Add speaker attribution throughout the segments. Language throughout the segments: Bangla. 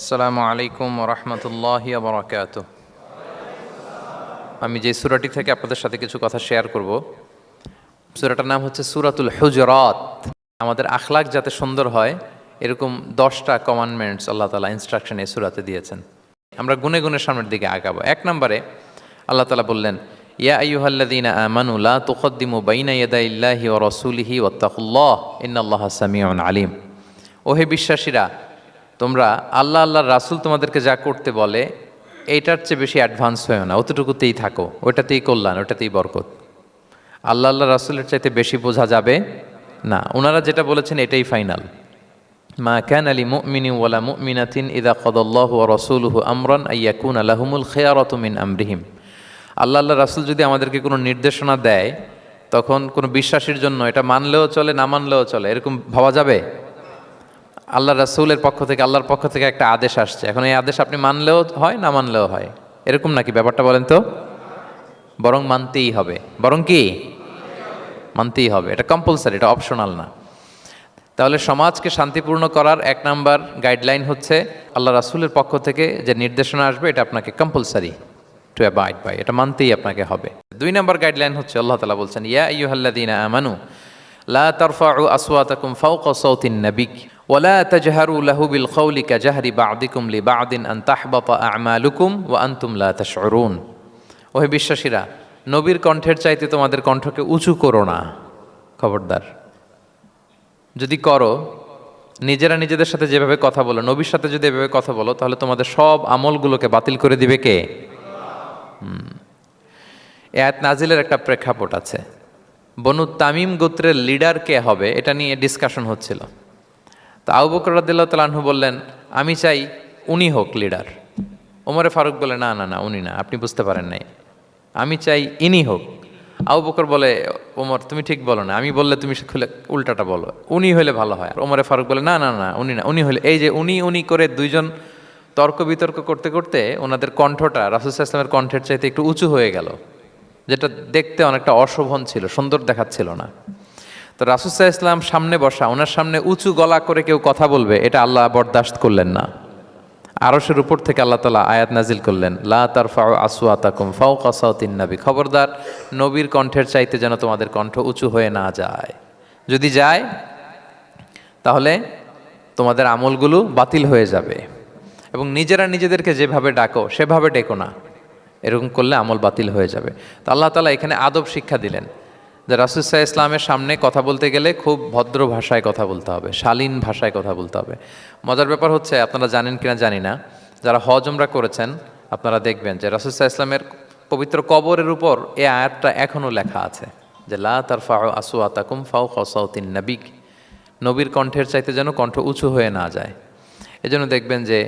Speaker 1: আসসালামু আলাইকুম রহমতুল্লাহি বারাকাতুহু। আমি যে সূরাটি থেকে আপনাদের সাথে কিছু কথা শেয়ার করব, সূরাটার নাম হচ্ছে সূরাতুল হুজুরাত। আমাদের আখলাক যাতে সুন্দর হয় এরকম 10টা কমান্ডমেন্টস আল্লাহ তাআলা ইনস্ট্রাকশন এই সূরাতে দিয়েছেন। আমরা গুনে গুনে সামনের দিকে আগাবো। এক নম্বরে আল্লাহ তাআলা বললেন, ইয়া আইয়ুহাল্লাযীনা আমানু লা তুকদ্দিমু বাইনা ইয়াদাইল্লাহি ওয়া রাসূলিহি ওয়াত্তাকুল্লাহ ইন্নাল্লাহা সামিউন আলিম। ওহে বিশ্বাসীরা, তোমরা আল্লাহ আল্লাহর রাসূল তোমাদেরকে যা করতে বলে এইটার চেয়ে বেশি অ্যাডভান্স হয়েও না, অতটুকুতেই থাকো, ওইটাতেই কল্যাণ, ওইটাতেই বরকত। আল্লাহ আল্লাহ রাসূলের চাইতে বেশি বোঝা যাবে না, ওনারা যেটা বলেছেন এটাই ফাইনাল। মা কানা লিমুমিনিন ওয়ালা মুমিনাতিন ইযা কাদাল্লাহু ওয়া রাসূলুহু আমরান আইয়াকুনা লাহুমুল খিয়ারাতু মিন আমরিহিম। আল্লাহ আল্লাহ রাসূল যদি আমাদেরকে কোনো নির্দেশনা দেয়, তখন কোনো বিশ্বাসীর জন্য এটা মানলেও চলে, না মানলেও চলে, এরকম ভাবা যাবে? আল্লাহ রাসূলের পক্ষ থেকে, আল্লাহর পক্ষ থেকে একটা আদেশ আসছে, এখন এই আদেশ আপনি মানলেও হয়, না মানলেও হয়, এরকম নাকি ব্যাপারটা বলেন তো? বরং মানতেই হবে। বরং কি মানতেই হবে, এটা কম্পালসারি, এটা অপশনাল না। তাহলে সমাজকে শান্তিপূর্ণ করার এক নাম্বার গাইডলাইন হচ্ছে আল্লাহ রাসূলের পক্ষ থেকে যে নির্দেশনা আসবে এটা আপনাকে কম্পালসারি টু অ্যাবাইড বাই, এটা মানতেই আপনাকে হবে। 2 নাম্বার গাইডলাইন হচ্ছে আল্লাহ তাআলা বলছেন, ইয়া আইয়ুহাল্লাযীনা আমানু লা তারফাউ আসওয়াতাকুম ফাওকা সাওতিন নবী ওয়া লা তাজহারু লাহু বিল কওলি কাজাহরি বা'দিকুম লিবা'দিন আন তাহবাতা আ'মালুকুম ওয়া আনতুম লা তাশউরুন। ওহে বিশ্বাসীরা, নবীর কণ্ঠের চাইতে তোমাদের কণ্ঠকে উঁচু করো না, খবরদার। যদি করো, নিজেরা নিজেদের সাথে যেভাবে কথা বলো, নবীর সাথে যদি এভাবে কথা বলো, তাহলে তোমাদের সব আমলগুলোকে বাতিল করে দিবে কে? এই আয়াত নাজিলের একটা প্রেক্ষাপট আছে। বনু তামিম গোত্রের লিডার কে হবে এটা নিয়ে ডিসকাশন হচ্ছিল। তো আবু বকর রাদিয়াল্লাহু তাআলা আনহু বললেন, আমি চাই উনি হোক লিডার। ওমরে ফারুক বলে, না না না, উনি না, আপনি বুঝতে পারেন নাই, আমি চাই ইনি হোক। আবু বকর বলে, ওমর তুমি ঠিক বলো না, আমি বললে তুমি খুলে উল্টাটা বলো, উনি হলে ভালো হয়। ওমরে ফারুক বলে, না না না, উনি না, উনি হলে। এই যে উনি উনি করে দুইজন তর্ক বিতর্ক করতে করতে ওনাদের কণ্ঠটা রাসূল সাল্লাল্লাহু আলাইহি ওয়াসাল্লামের কণ্ঠের চাইতে একটু উঁচু হয়ে গেল, যেটা দেখতে অনেকটা অশোভন ছিল, সুন্দর দেখাচ্ছিল না। তো রাসূল সাল্লাল্লাহু আলাইহি ওয়াসাল্লাম সামনে বসা, ওনার সামনে উঁচু গলা করে কেউ কথা বলবে, এটা আল্লাহ বরদাশত করলেন না। আরশের উপর থেকে আল্লাহ তাআলা আয়াত নাজিল করলেন, লা তারফাউ আসওয়াতাকুম ফাওকা সাওতিন নবী। খবরদার, নবীর কণ্ঠের চাইতে যেন তোমাদের কণ্ঠ উঁচু হয়ে না যায়। যদি যায় তাহলে তোমাদের আমলগুলো বাতিল হয়ে যাবে। এবং নিজেরা নিজেদেরকে যেভাবে ডাকো সেভাবে ডেকো না, এরকম করলে আমল বাতিল হয়ে যাবে। তো আল্লাহ তাআলা এখানে আদব শিক্ষা দিলেন যে রাসূল সাল্লাল্লাহু আলাইহি ওয়াসাল্লামের সামনে কথা বলতে গেলে খুব ভদ্র ভাষায় কথা বলতে হবে, শালীন ভাষায় কথা বলতে হবে। মজার ব্যাপার হচ্ছে, আপনারা জানেন কিনা জানি না, যারা হজ উমরা করেছেন আপনারা দেখবেন যে রাসূল সাল্লাল্লাহু আলাইহি ওয়াসাল্লামের পবিত্র কবরের উপর এই আয়াতটা এখনও লেখা আছে যে লা তারফাউ আসওয়াতাকুম ফাওকা সাওতিন নবী। নবীর কণ্ঠের চাইতে যেন কণ্ঠ উঁচু হয়ে না যায়। এজন্য দেখবেন যে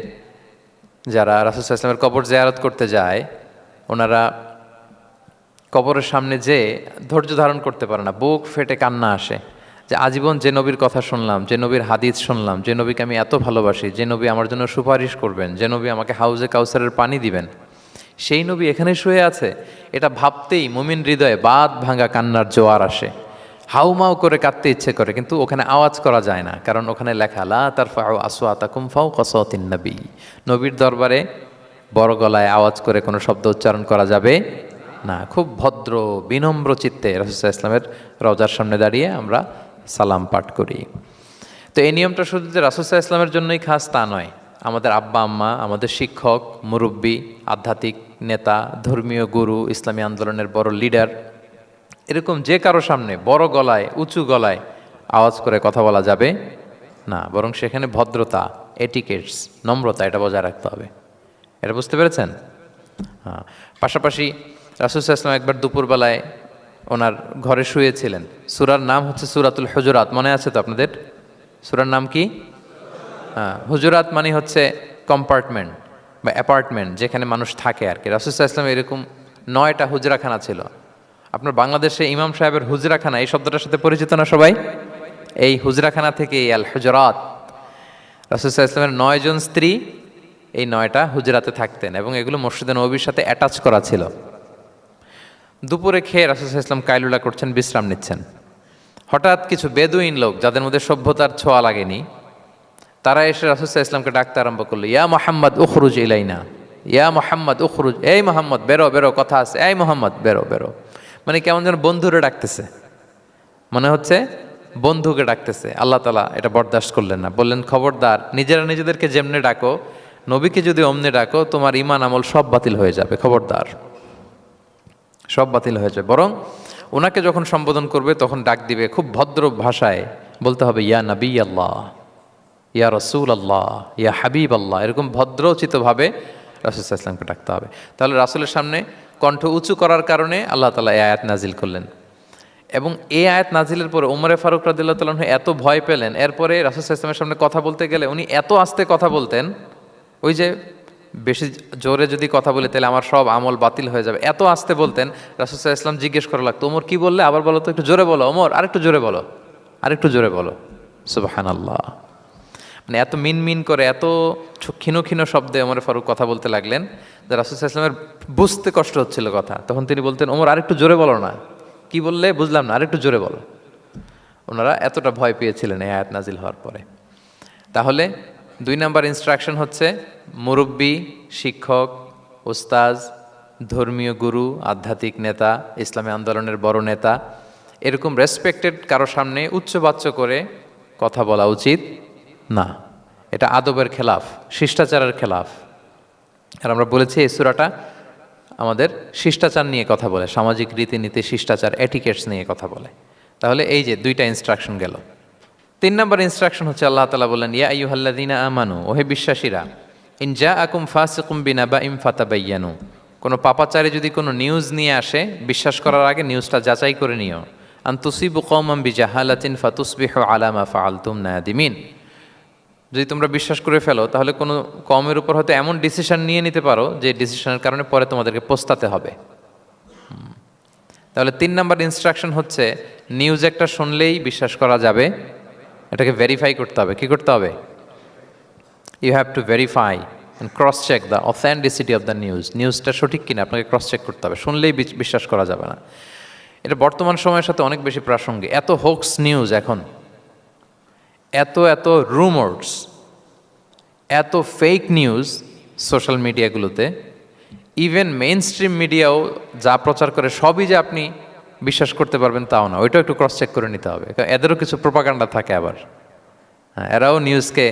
Speaker 1: যারা রাসূল সাল্লাল্লাহু আলাইহি ওয়াসাল্লামের কবর জিয়ারত করতে যায়, ওনারা কবরের সামনে যে ধৈর্য ধারণ করতে পারে না, বুক ফেটে কান্না আসে যে আজীবন যে নবীর কথা শুনলাম, যে নবীর হাদিস শুনলাম, যে নবীকে আমি এত ভালোবাসি, যে নবী আমার জন্য সুপারিশ করবেন, যে নবী আমাকে হাউজে কাউসারের পানি দিবেন, সেই নবী এখানে শুয়ে আছে। এটা ভাবতেই মুমিন হৃদয়ে বাঁধ ভাঙা কান্নার জোয়ার আসে, হাউমাউ করে কাঁদতে ইচ্ছে করে, কিন্তু ওখানে আওয়াজ করা যায় না, কারণ ওখানে লেখা লা তারফাউ আসওয়াতাকুম ফাওকা সাওতিন নবী। নবীর দরবারে বড় গলায় আওয়াজ করে কোনো শব্দ উচ্চারণ করা যাবে না। খুব ভদ্র বিনম্র চিত্তে রাসূল সাল্লাল্লাহু আলাইহি ওয়াসাল্লামের রওজার সামনে দাঁড়িয়ে আমরা সালাম পাঠ করি। তো এই নিয়মটা শুধু যে রাসূল সাল্লাল্লাহু আলাইহি ওয়াসাল্লামের জন্যই খাস তা নয়, আমাদের আব্বা আম্মা, আমাদের শিক্ষক, মুরব্বী, আধ্যাত্মিক নেতা, ধর্মীয় গুরু, ইসলামী আন্দোলনের বড় লিডার, এরকম যে কারো সামনে বড় গলায় উঁচু গলায় আওয়াজ করে কথা বলা যাবে না, বরং সেখানে ভদ্রতা, এটিকেটস, নম্রতা, এটা বজায় রাখতে হবে। এটা বুঝতে পেরেছেন? হ্যাঁ। পাশাপাশি রাসূল সাল্লাল্লাহু আলাইহি ওয়াসাল্লাম একবার দুপুরবেলায় ওনার ঘরে শুয়েছিলেন। সূরার নাম হচ্ছে সূরাতুল হুজুরাত, মনে আছে তো আপনাদের? সূরার নাম কি? হ্যাঁ, হুজুরাত মানে হচ্ছে কম্পার্টমেন্ট বা অ্যাপার্টমেন্ট, যেখানে মানুষ থাকে আর কি। রাসূল সাল্লাল্লাহু আলাইহি ওয়াসাল্লাম এরকম 9টা হুজরাখানা ছিল। আপনার বাংলাদেশে ইমাম সাহেবের হুজরাখানা এই শব্দটার সাথে পরিচিত না সবাই? এই হুজরাখানা থেকে আল হুজরাত। রাসূল সাল্লাল্লাহু আলাইহি ওয়াসাল্লামের 9 জন স্ত্রী এই 9টা হুজরাতে থাকতেন এবং এগুলো মসজিদে নববীর সাথে অ্যাটাচ করা ছিল। দুপুরে খেয়ে রাসূল সাল্লাল্লাহু আলাইহি ওয়াসাল্লাম কাইলুলা করছেন, বিশ্রাম নিচ্ছেন। হঠাৎ কিছু বেদুইন লোক, যাদের মধ্যে সভ্যতার ছোঁয়া লাগেনি, তারা এসে রাসূল সাল্লাল্লাহু আলাইহি ওয়াসাল্লামকে ডাকতে আরম্ভ করলো, ইয়া মুহাম্মদ উখরুজ ইলাইনা, ইয়া মুহাম্মদ উখরুজ, এই মুহাম্মদ বেরো বেরো, কথা আছে, এই মুহাম্মদ বেরো বেরো। মানে কেমন যেন বন্ধুরে ডাকতেছে, মনে হচ্ছে বন্ধুকে ডাকতেছে। আল্লাহ তাআলা এটা বরদাস্ত করলেন না, বললেন খবরদার, নিজেরা নিজেদেরকে যেমনে ডাকো, নবীকে যদি অমনে ডাকো তোমার ঈমান আমল সব বাতিল হয়ে যাবে, খবরদার, সব বাতিল হয়ে যাবে। বরং ওনাকে যখন সম্বোধন করবে তখন ডাক দিবে খুব ভদ্র ভাষায়, বলতে হবে ইয়া নবী আল্লাহ, ইয়া রসুল আল্লাহ, ইয়া হাবিব আল্লাহ, এরকম ভদ্রোচিতভাবে রাসূল সাল্লাল্লাহু আলাইহি ওয়াসাল্লামকে ডাকতে হবে। তাহলে রাসূলের সামনে কণ্ঠ উঁচু করার কারণে আল্লাহ তাআলা এই আয়াত নাজিল করলেন। এবং এই আয়াত নাজিলের পরে উমরে ফারুক রাদিয়াল্লাহু তাআলা আনহু এত ভয় পেলেন, এরপরে রাসূল সাল্লাল্লাহু আলাইহি ওয়াসাল্লামের সামনে কথা বলতে গেলে উনি এত আস্তে কথা বলতেন, ওই যে বেশি জোরে যদি কথা বলে তাহলে আমার সব আমল বাতিল হয়ে যাবে, এত আস্তে বলতেন। রাসূল সাল্লাল্লাহু আলাইহি ওয়াসাল্লাম জিজ্ঞেস করা লাগতো, ওমর কি বললে, আবার বলো তো, একটু জোরে বলো ওমর, আরেকটু জোরে বলো, আরেকটু জোরে বলো। সুবহানাল্লাহ। মানে এত মিন মিন করে, এত ক্ষীণ ক্ষীণ শব্দে ওমর ফারুক কথা বলতে লাগলেন যে রাসূল সাল্লাল্লাহু আলাইহি ওয়াসাল্লামের বুঝতে কষ্ট হচ্ছিল কথা। তখন তিনি বলতেন, ওমর আরেকটু জোরে বলো না, কি বললে বুঝলাম না, আরেকটু জোরে বলো। ওনারা এতটা ভয় পেয়েছিলেন এই আয়াত নাজিল হওয়ার পরে। তাহলে 2 নাম্বার ইনস্ট্রাকশন হচ্ছে, মুরব্বী, শিক্ষক, উস্তাজ, ধর্মীয় গুরু, আধ্যাত্মিক নেতা, ইসলামী আন্দোলনের বড় নেতা, এরকম রেসপেক্টেড কারো সামনে উচ্চবাচ্য করে কথা বলা উচিত না। এটা আদবের খেলাফ, শিষ্টাচারের খেলাফ। আর আমরা বলেছি এই সূরাটা আমাদের শিষ্টাচার নিয়ে কথা বলে, সামাজিক রীতিনীতি, শিষ্টাচার, এটিকেটস নিয়ে কথা বলে। তাহলে এই যে 2টা ইনস্ট্রাকশন গেল। 3 নম্বর ইনস্ট্রাকশন হচ্ছে, আল্লাহ তাআলা বললেন, ইয়া আইয়ুহাল্লাযীনা আমানু, ওহে বিশ্বাসীরা, ইন জাআকুম ফাসিকুম বিনাবাইন ফাতাবায়ানু, কোনো পাপাচারী যদি কোনো নিউজ নিয়ে আসে, বিশ্বাস করার আগে নিউজটা যাচাই করে নিও। আন তুসিবু কওমান বিজাহালাতিন ফাতুসবিহু আলা মা ফাআলতুম নাদিমিন, যদি তোমরা বিশ্বাস করে ফেলো তাহলে কোনো কওমের উপর হয়তো এমন ডিসিশন নিয়ে নিতে পারো যে ডিসিশনের কারণে পরে তোমাদেরকে পস্তাতে হবে। তাহলে 3 নম্বর ইনস্ট্রাকশন হচ্ছে, নিউজ একটা শুনলেই বিশ্বাস করা যাবে, এটাকে ভেরিফাই করতে হবে। কি করতে হবে? You have to verify and cross check the authenticity of the news. নিউজটা সঠিক কিনা আপনাকে ক্রস চেক করতে হবে, শুনলেই বিশ্বাস করা যাবে না। এটা বর্তমান সময়ের সাথে অনেক বেশি প্রাসঙ্গিক। এত হোক্স নিউজ এখন, এত এত রুমার্স, এত ফেক নিউজ সোশ্যাল মিডিয়াগুলোতে, ইভেন মেইন স্ট্রিম মিডিয়াও যা প্রচার করে সবই যে আপনি বিশ্বাস করতে পারবেন তাও না, ওইটাও একটু ক্রস চেক করে নিতে হবে। এদেরও কিছু প্রোপাগান্ডা থাকে আবার, হ্যাঁ, এরাও নিউজকে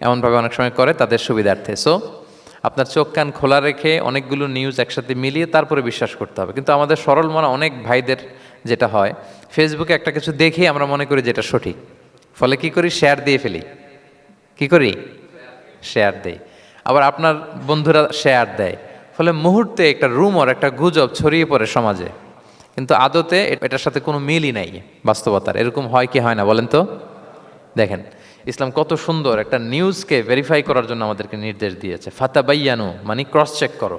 Speaker 1: এমনভাবে অনেক সময় করে তাদের সুবিধার্থে। সো আপনার চোখ কান খোলা রেখে অনেকগুলো নিউজ একসাথে মিলিয়ে তারপরে বিশ্বাস করতে হবে। কিন্তু আমাদের সরল মনা অনেক ভাইদের যেটা হয়, ফেসবুকে একটা কিছু দেখেই আমরা মনে করি যেটা সঠিক, ফলে কি করি, শেয়ার দিয়ে ফেলি। কি করি? শেয়ার দেই। আবার আপনার বন্ধুরা শেয়ার দেয়, ফলে মুহূর্তে একটা রুমর, একটা গুজব ছড়িয়ে পড়ে সমাজে, কিন্তু আদতে এটার সাথে কোনো মিলই নাই বাস্তবতার। এরকম হয় কি হয় না বলেন তো? দেখেন ইসলাম কত সুন্দর একটা নিউজকে ভেরিফাই করার জন্য আমাদেরকে নির্দেশ দিয়েছে। ফাতাবাইয়ানু মানে ক্রস চেক করো।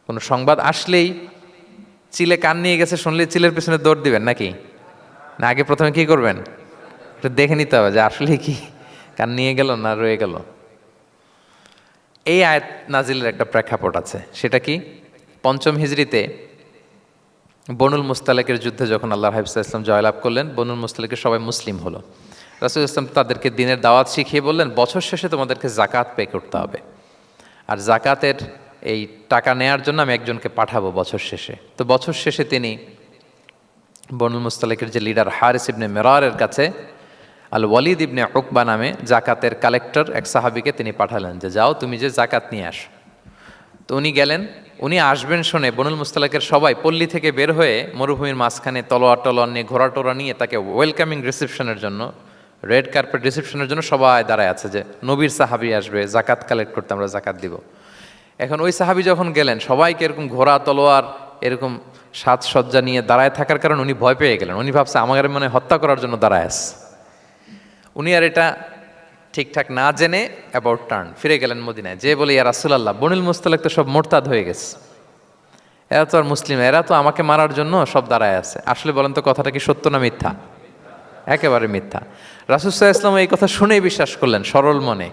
Speaker 1: কোনো সংবাদ আসলেই চিলে কান নিয়ে গেছে শুনলে চিলের পেছনে দৌড় দিবেন নাকি? না, আগে প্রথমে কি করবেন? একটু দেখে নিতে হবে যে আসলে কি কান নিয়ে গেল না রয়ে গেল। এই আয়াত নাজিলের একটা প্রেক্ষাপট আছে, সেটা কি? 5ম হিজরিতে বনুল মুস্তালিকের যুদ্ধে যখন আল্লাহর হাবিব সাল্লাল্লাহু আলাইহি ওয়াসাল্লাম জয়লাভ করলেন, বনুল মুস্তালিকের সবাই মুসলিম হলো। রাসূল ইসলাম তাদেরকে দিনের দাওয়াত শিখিয়ে বললেন, বছর শেষে তোমাদেরকে জাকাত পে করতে হবে, আর জাকাতের এই টাকা নেয়ার জন্য আমি একজনকে পাঠাবো বছর শেষে। তো বছর শেষে তিনি বনুল মুস্তালিকের যে লিডার হারিস ইবনে মিরারের কাছে আল ওয়ালিদ ইবনে উকবা নামে জাকাতের কালেক্টর এক সাহাবীকে তিনি পাঠালেন যে যাও তুমি যে জাকাত নিয়ে আসো। তো উনি গেলেন, উনি আসবেন শুনে বনুল মুস্তালিকের সবাই পল্লী থেকে বের হয়ে মরুভূমির মাঝখানে তলোয়ার নিয়ে, ঘোড়া টোরা নিয়ে তাকে ওয়েলকামিং রিসেপশনের জন্য, রেড কার্পেট রিসেপশনের জন্য সবাই দাঁড়ায় আছে যে নবীর সাহাবী আসবে, জাকাত কালেক্ট করতে, আমরা জাকাত দিব। এখন ওই সাহাবী যখন গেলেন, সবাইকে এরকম ঘোড়া তলোয়ার এরকম সাজসজ্জা নিয়ে দাঁড়ায় থাকার কারণে উনি ভয় পেয়ে গেলেন। উনি ভাবছে আমাদের মনে হত্যা করার জন্য দাঁড়ায় আছে। উনি আর এটা ঠিকঠাক না জেনে অ্যাবাউট টার্ন ফিরে গেলেন মদিনায়, যে বলে ইয়া রাসূলুল্লাহ, বনুল মুস্তালিক তো সব মোরতাদ হয়ে গেছে, এরা তো আর মুসলিম, এরা তো আমাকে মারার জন্য সব দাঁড়ায় আছে। আসলে বলেন তো কথাটা কি সত্য না মিথ্যা? একেবারে মিথ্যা। রাসূল সাল্লাল্লাহু আলাইহি ওয়াসাল্লাম এই কথা শুনেই বিশ্বাস করলেন সরল মনে।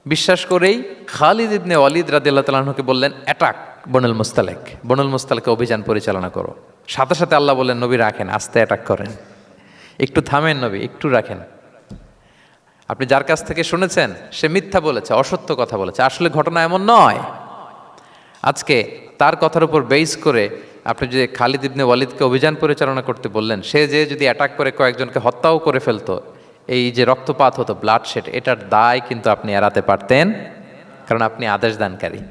Speaker 1: বিশ্বাস করেই খালিদ ইবনে ওয়ালিদ রাদিয়াল্লাহু তাআলা আনহুকে বললেন, অ্যাটাক বনুল মুস্তালিক, বনুল মুস্তালিকে অভিযান পরিচালনা করো। সাথে সাথে আল্লাহ বললেন, নবী রাখেন, আস্তে অ্যাটাক করেন, একটু থামেন নবী, একটু রাখেন। আপনি যার কাছ থেকে শুনেছেন সে মিথ্যা বলেছে, অসত্য কথা বলেছে, আসলে ঘটনা এমন নয়। আজকে তার কথার উপর বেস করে আপনি যে খালিদ ইবনে ওয়ালিদকে অভিযান পরিচালনা করতে বললেন, সে যে যদি অ্যাটাক করে কয়েকজনকে হত্যাও করে ফেলতো, এই যে রক্তপাত হতো, ব্লাড শেড, এটার দায় কিন্তু আপনি এড়াতে পারতেন, কারণ আপনি আদেশ দানকারী।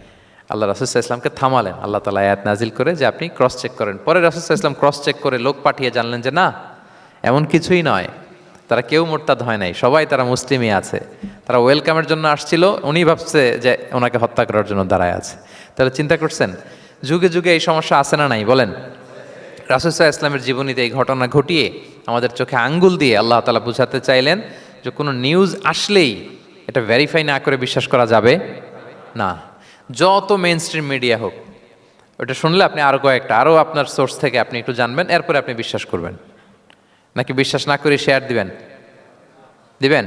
Speaker 1: আল্লাহ রাসূল সাল্লাল্লাহু আলাইহি ওয়াসাল্লামকে থামালেন, আল্লাহ তাআলা আয়াত নাজিল করে যে আপনি ক্রস চেক করেন। পরে রাসূল সাল্লাল্লাহু আলাইহি ওয়াসাল্লাম ক্রস চেক করে লোক পাঠিয়ে জানলেন যে না, এমন কিছুই নয়, তারা কেউ মুরতাদ হয় নাই, সবাই তারা মুসলিমই আছে। তারা ওয়েলকামের জন্য আসছিল, উনি ভাবছে যে ওনাকে হত্যা করার জন্য দাঁড়ায় আছে। তাহলে চিন্তা করছেন যুগে যুগে এই সমস্যা আছে না নাই বলেন? রাসূল সাল্লাল্লাহু আলাইহি ওয়াসাল্লামের জীবনীতে এই ঘটনা ঘটিয়ে আমাদের চোখে আঙ্গুল দিয়ে আল্লাহ তাআলা বুঝাতে চাইলেন যে কোনো নিউজ আসলেই এটা ভেরিফাই না করে বিশ্বাস করা যাবে না। যত মেইন স্ট্রিম মিডিয়া হোক, ওটা শুনলে আপনি আরও আপনার সোর্স থেকে আপনি একটু জানবেন, এরপরে আপনি বিশ্বাস করবেন। নাকি বিশ্বাস না করে শেয়ার দিবেন?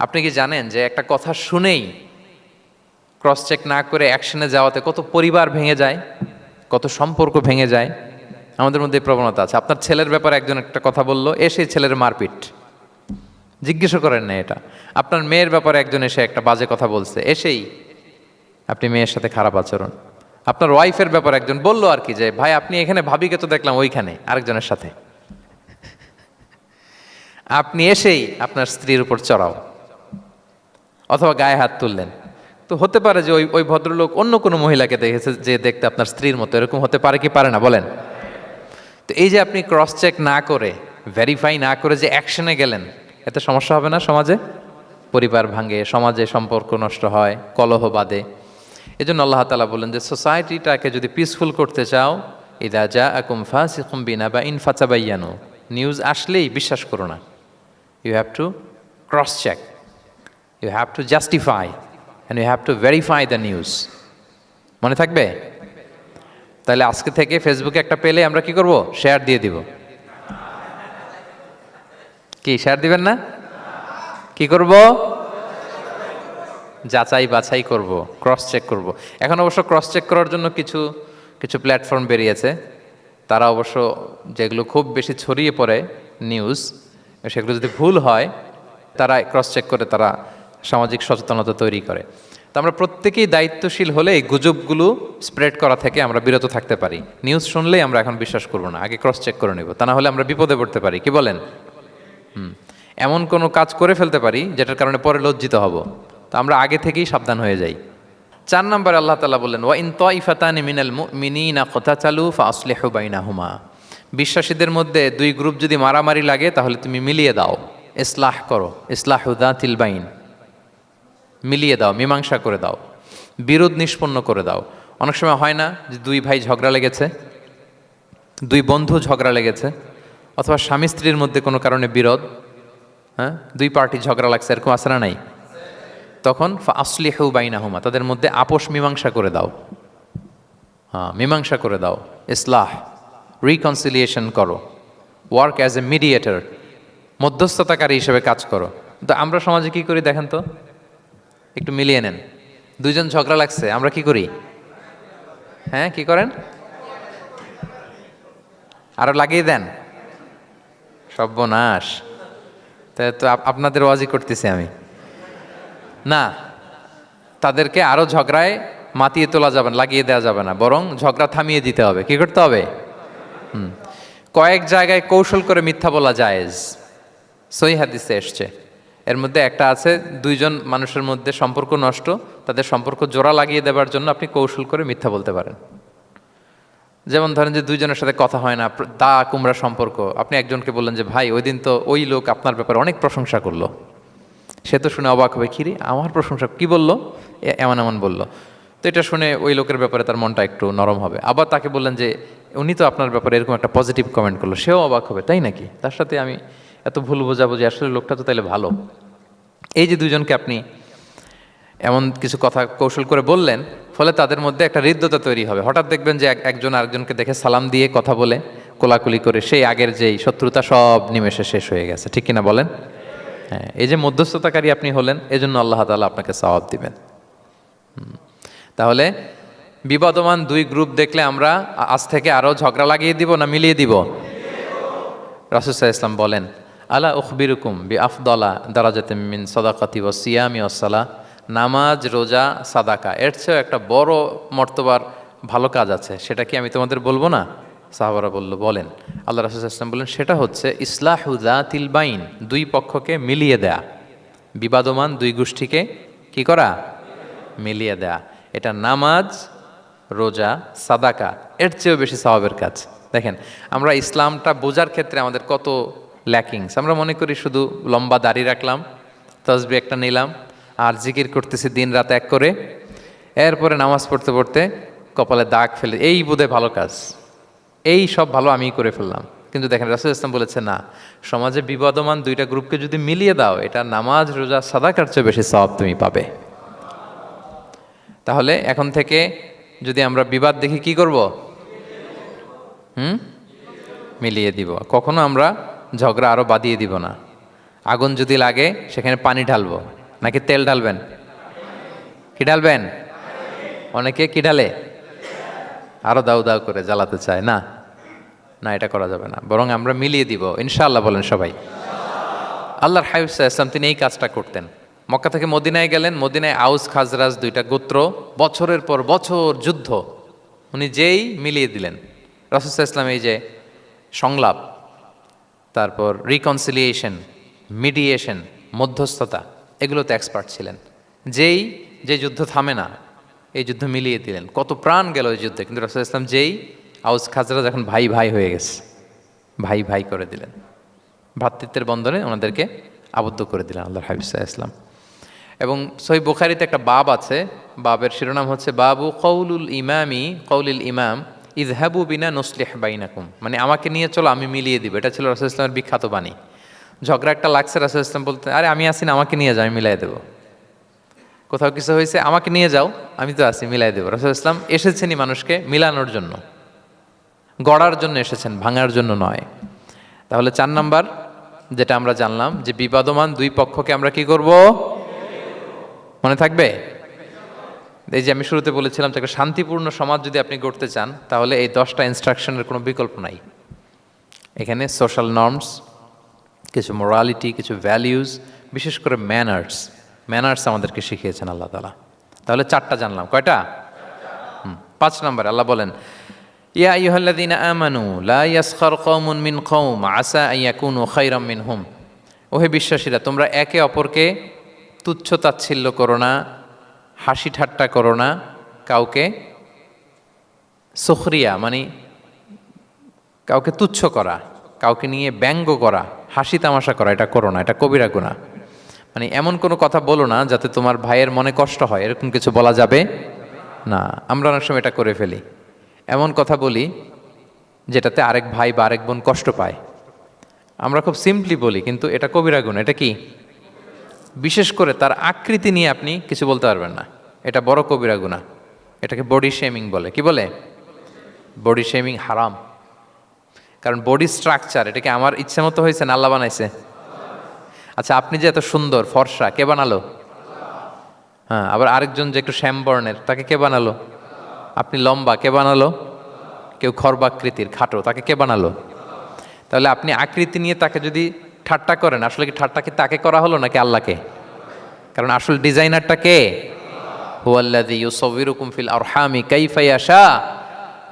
Speaker 1: আপনি কি জানেন যে একটা কথা শুনেই ক্রস চেক না করে অ্যাকশনে যাওয়াতে কত পরিবার ভেঙে যায়, কত সম্পর্ক ভেঙে যায়? আমাদের মধ্যে এই প্রবণতা আছে। আপনার ছেলের ব্যাপারে একজন একটা কথা বললো, এসে ছেলের মারপিট, জিজ্ঞেসও করেন না এটা। আপনার মেয়ের ব্যাপারে একজন এসে একটা বাজে কথা বলছে, এসেই আপনি মেয়ের সাথে খারাপ আচরণ। আপনার ওয়াইফের ব্যাপারে একজন বললো আর কি যে ভাই আপনি এখানে, ভাবিকে তো দেখলাম ওইখানে আরেকজনের সাথে, আপনি এসেই আপনার স্ত্রীর উপর চড়াও অথবা গায়ে হাত তুললেন। তো হতে পারে যে ওই ভদ্রলোক অন্য কোনো মহিলাকে দেখেছে যে দেখতে আপনার স্ত্রীর মতো, এরকম হতে পারে কি পারে না বলেন? তো এই যে আপনি ক্রস চেক না করে, ভেরিফাই না করে যে অ্যাকশনে গেলেন, এতে সমস্যা হবে না সমাজে? পরিবার ভাঙে, সমাজে সম্পর্ক নষ্ট হয়, কলহ বাঁধে। এই জন্য আল্লাহ তাআলা বলেন যে সোসাইটিটাকে যদি পিসফুল করতে চাও, ইযা জাআকুম ফাসিকুম বিনাবাইন ফাতাবায়ানু, নিউজ আসলেই বিশ্বাস করো না। You have to cross check, you have to justify, and you have to verify the news. মনে থাকবে? তাহলে আজকে থেকে ফেসবুকে একটা পেলে আমরা কি করব? শেয়ার দিয়ে দিব। কি শেয়ার দিবেন না? কি করব? যাচাই বাছাই করব, ক্রস চেক করব। এখন অবশ্য ক্রস চেক করার জন্য কিছু প্ল্যাটফর্ম বেরিয়েছে, তারা অবশ্য যেগুলো খুব বেশি ছড়িয়ে পড়ে নিউজ, সেগুলো যদি ভুল হয় তারা ক্রস চেক করে তারা সামাজিক সচেতনতা তৈরি করে। তো আমরা প্রত্যেকেই দায়িত্বশীল হলে এই গুজবগুলো স্প্রেড করা থেকে আমরা বিরত থাকতে পারি। নিউজ শুনলেই আমরা এখন বিশ্বাস করব না, আগে ক্রস চেক করে নেব, তা না হলে আমরা বিপদে পড়তে পারি। কি বলেন? এমন কোনো কাজ করে ফেলতে পারি যেটার কারণে পরে লজ্জিত হব। তো আমরা আগে থেকেই সাবধান হয়ে যাই। 4 নম্বরে আল্লাহ তাআলা বললেন ওয়া ইন তাইফাতানি মিনাল মুমিনিনা ক্তাতালু ফাসলিহু বাইনাহুমা, বিশ্বাসীদের মধ্যে 2 গ্রুপ যদি মারামারি লাগে তাহলে তুমি মিলিয়ে দাও, ইসলাহ করো, ইসলাহু যাতিল বাইন, মিলিয়ে দাও, মীমাংসা করে দাও, বিরোধ নিষ্পন্ন করে দাও। অনেক সময় হয় না যে 2 ভাই ঝগড়া লেগেছে, 2 বন্ধু ঝগড়া লেগেছে, অথবা স্বামী স্ত্রীর মধ্যে কোনো কারণে বিরোধ, 2 পার্টি ঝগড়া লাগছে, এরকম আছে না নাই? তখন ফাসলিহু বাইনাহুমা, তাদের মধ্যে আপোষ মীমাংসা করে দাও। মীমাংসা করে দাও, ইসলাহ, রিকনসিলিয়েশন করো, ওয়ার্ক অ্যাজ এ মিডিয়েটর, মধ্যস্থতাকারী হিসেবে কাজ করো। তো আমরা সমাজে কি করি দেখেন তো, একটু মিলিয়ে নেন। 2 জন ঝগড়া লাগছে, আমরা কি করি? কি করেন? আরো লাগিয়ে দেন, সর্বনাশ। তাই তো আপনাদের ওয়াজি করতেছি আমি না, তাদেরকে আরো ঝগড়ায় মাতিয়ে তোলা যাবে না, লাগিয়ে দেওয়া যাবে না, বরং ঝগড়া থামিয়ে দিতে হবে। কি করতে হবে? কয়েক জায়গায় কৌশল করে মিথ্যা বলা জায়েজ, সহিহ হাদিসে এসছে। এর মধ্যে একটা আছে, 2 জন মানুষের মধ্যে সম্পর্ক নষ্ট, তাদের সম্পর্ক জোড়া লাগিয়ে দেওয়ার জন্য আপনি কৌশল করে মিথ্যা বলতে পারেন। যেমন ধরেন যে 2 জনের সাথে কথা হয় না, দা কুমড়া সম্পর্ক, আপনি একজনকে বললেন যে ভাই ওই দিন তো ওই লোক আপনার ব্যাপারে অনেক প্রশংসা করলো, সে তো শুনে অবাক হবে, কিরে আমার প্রশংসা কি বললো, এমন বললো। তো এটা শুনে ওই লোকের ব্যাপারে তার মনটা একটু নরম হবে। আবার তাকে বললেন যে উনি তো আপনার ব্যাপারে এরকম একটা পজিটিভ কমেন্ট করলো, সেও অবাক হবে, তাই নাকি, তার সাথে আমি এত ভুল বোঝাবুঝি, আসলে লোকটা তো তাইলে ভালো। এই যে 2 জনকে আপনি এমন কিছু কথা কৌশল করে বললেন, ফলে তাদের মধ্যে একটা হৃদ্যতা তৈরি হবে। হঠাৎ দেখবেন যে একজন আরেকজনকে দেখে সালাম দিয়ে কথা বলে, কোলাকুলি করে, সেই আগের যেই শত্রুতা সব নিমেষে শেষ হয়ে গেছে। ঠিক কিনা বলেন? এই যে মধ্যস্থতাকারী আপনি হলেন, এজন্য আল্লাহ তাআলা আপনাকে সওয়াব দিবেন। তাহলে বিবাদমান 2 গ্রুপ দেখলে আমরা আজ থেকে আরো ঝগড়া লাগিয়ে দিব না মিলিয়ে দিব? রাসূল সাল্লাল্লাহু আলাইহি ওয়াসাল্লাম বলেন আলা উখবিরুকুম বি আফদলা দারাজাতিম মিন সাদাকাতি ওয়া সিয়ামি ওয়াস সালাহ, নামাজ, রোজা, সাদাকা, এর চেয়েও একটা বড় মর্তবার ভালো কাজ আছে, সেটা কি আমি তোমাদের বলবো না? সাহাবারা বলল, বলেন। আল্লাহ রাসূল সাল্লাল্লাহু আলাইহি ওয়াসাল্লাম বললেন, সেটা হচ্ছে ইসলাহু যাতিল বাইন, দুই পক্ষকে মিলিয়ে দেয়া, বিবাদমান দুই গোষ্ঠীকে কি করা? মিলিয়ে দেয়া। এটা নামাজ, রোজা, সাদাকা এর চেয়েও বেশি সওয়াবের কাজ। দেখেন, আমরা ইসলামটা বোঝার ক্ষেত্রে আমাদের কত ল্যাকিংস। আমরা মনে করি শুধু লম্বা দাড়ি রাখলাম, তাসবিহ একটা নিলাম, আর জিকির করতেছি দিন রাত এক করে, এরপরে নামাজ পড়তে পড়তে কপালে দাগ ফেলে, এই বোধহয় ভালো কাজ, এই সব ভালো আমিই করে ফেললাম। কিন্তু দেখেন, রাসূল ইসলাম বলেছে না, সমাজে বিবাদমান দুইটা গ্রুপকে যদি মিলিয়ে দাও, এটা নামাজ, রোজা, সাদাকার চেয়ে বেশি সওয়াব তুমি পাবে। তাহলে এখন থেকে যদি আমরা বিবাদ দেখি কি করব? মিলিয়ে দিব। কখনো আমরা ঝগড়া আরো বাদিয়ে দিব না। আগুন যদি লাগে সেখানে পানি ঢালবো নাকি তেল ঢালবেন? কি ঢালবেন? অনেকে কি ঢালে? আরো দাউ দাউ করে জ্বালাতে চায়। না না, এটা করা যাবে না, বরং আমরা মিলিয়ে দিব ইনশাআল্লাহ। বলেন সবাই। আল্লাহর হাবিব সাল্লাল্লাহু আলাইহি ওয়াসাল্লাম তিনি এই কাজটা করতেন। মক্কা থেকে মদিনায় গেলেন, মদিনায় আউস খাজরাজ দুইটা গোত্র, বছরের পর বছর যুদ্ধ, উনি যেই মিলিয়ে দিলেন। রাসূল সাল্লাল্লাহু আলাইহি ওয়াসাল্লাম এই যে সংলাপ, তারপর রিকনসিলিয়েশন, মিডিয়েশন, মধ্যস্থতা, এগুলোতে এক্সপার্ট ছিলেন। যে যুদ্ধ থামে না, এই যুদ্ধ মিলিয়ে দিলেন। কত প্রাণ গেল এই যুদ্ধে, কিন্তু রাসূল সাল্লাল্লাহু আলাইহি ওয়াসাল্লাম যেই আউস খাজরাজ এখন ভাই ভাই হয়ে গেছে, ভাই ভাই করে দিলেন, ভ্রাতৃত্বের বন্ধনে ওনাদেরকে আবদ্ধ করে দিলেন আল্লাহর হাবিব সাল্লাল্লাহু আলাইহি ওয়াসাল্লাম। এবং সহিহ বুখারীতে একটা বাব আছে, বাবের শিরোনাম হচ্ছে বাবু কৌলুল ইমাম ইযহাবু বিনা নুসলিহ বাইনাকুম, মানে আমাকে নিয়ে চলো আমি মিলিয়ে দিব। এটা ছিল রাসূল সাল্লাল্লাহু আলাইহি ওয়াসাল্লামের বিখ্যাত বাণী। ঝগড়া একটা লাগছে, রাসূল সাল্লাল্লাহু আলাইহি ওয়াসাল্লাম বলতেন, আরে আমি আসি না, আমাকে নিয়ে যাও, আমি মিলাই দেবো। কোথাও কিছু হয়েছে, আমাকে নিয়ে যাও, আমি তো আসি, মিলাই দেবো। রাসূল সাল্লাল্লাহু আলাইহি ওয়াসাল্লাম এসেছেনই মানুষকে মিলানোর জন্য, গড়ার জন্য এসেছেন, ভাঙার জন্য নয়। তাহলে 4 নাম্বার যেটা আমরা জানলাম, যে বিবাদমান দুই পক্ষকে আমরা কি করব? মনে থাকবে? এই যে আমি শুরুতে বলেছিলাম, যে একটা শান্তিপূর্ণ সমাজ যদি আপনি গড়তে চান, তাহলে এই 10টা ইনস্ট্রাকশনের কোনো বিকল্প নাই। এখানে সোশ্যাল নর্মস, কিছু মোরালিটি, কিছু ভ্যালিউজ, বিশেষ করে ম্যানার্স আমাদেরকে শিখিয়েছেন আল্লাহ তাআলা। তাহলে 4টা জানলাম। কয়টা? 5 নম্বরে আল্লাহ বলেন, ইয়া আইয়ুহাল্লাযীনা আমানু লা ইয়াসখার কওমুন মিন কওম আসা আন ইয়াকুনু খায়রাম মিনহুম। ওহে বিশ্বাসীরা, তোমরা একে অপরকে তুচ্ছ তাচ্ছিল্য করো না, হাসি ঠাট্টা করো না, কাউকে সুখরিয়া মানে কাউকে তুচ্ছ করা, কাউকে নিয়ে ব্যঙ্গ করা, হাসি তামাশা করা, এটা করো না, এটা কবিরা গুনাহ। মানে এমন কোনো কথা বলো না যাতে তোমার ভাইয়ের মনে কষ্ট হয়, এরকম কিছু বলা যাবে না। আমরা অনেক সময় এটা করে ফেলি, এমন কথা বলি যেটাতে আরেক ভাই বা আরেক বোন কষ্ট পায়। আমরা খুব সিম্পলি বলি, কিন্তু এটা কবিরা গুনাহ। এটা কি? বিশেষ করে তার আকৃতি নিয়ে আপনি কিছু বলতে পারবেন না, এটা বড় কবিরা গুনাহ। এটাকে বডি শেমিং বলে। কি বলে? বডি শেমিং হারাম। কারণ বডি স্ট্রাকচার, এটাকে আমার ইচ্ছে মতো হয়েছে না আল্লাহ বানাইছে? আচ্ছা, আপনি যে এত সুন্দর ফর্সা, কে বানালো? হ্যাঁ, আবার আরেকজন যে একটু শ্যামবর্ণের, তাকে কে বানালো? আপনি লম্বা, কে বানালো? কেউ খর্বাকৃতির, খাটো, তাকে কে বানালো? তাহলে আপনি আকৃতি নিয়ে তাকে যদি ঠাট্টা করেন, আসলে কি ঠাট্টা কি তাকে করা হলো নাকি আল্লাহকে? কারণ আসল ডিজাইনারটা কে? হুয়াল্লাযী ইউসাউবিরুকুম ফিল আরহামি কাইফা ইয়াশা।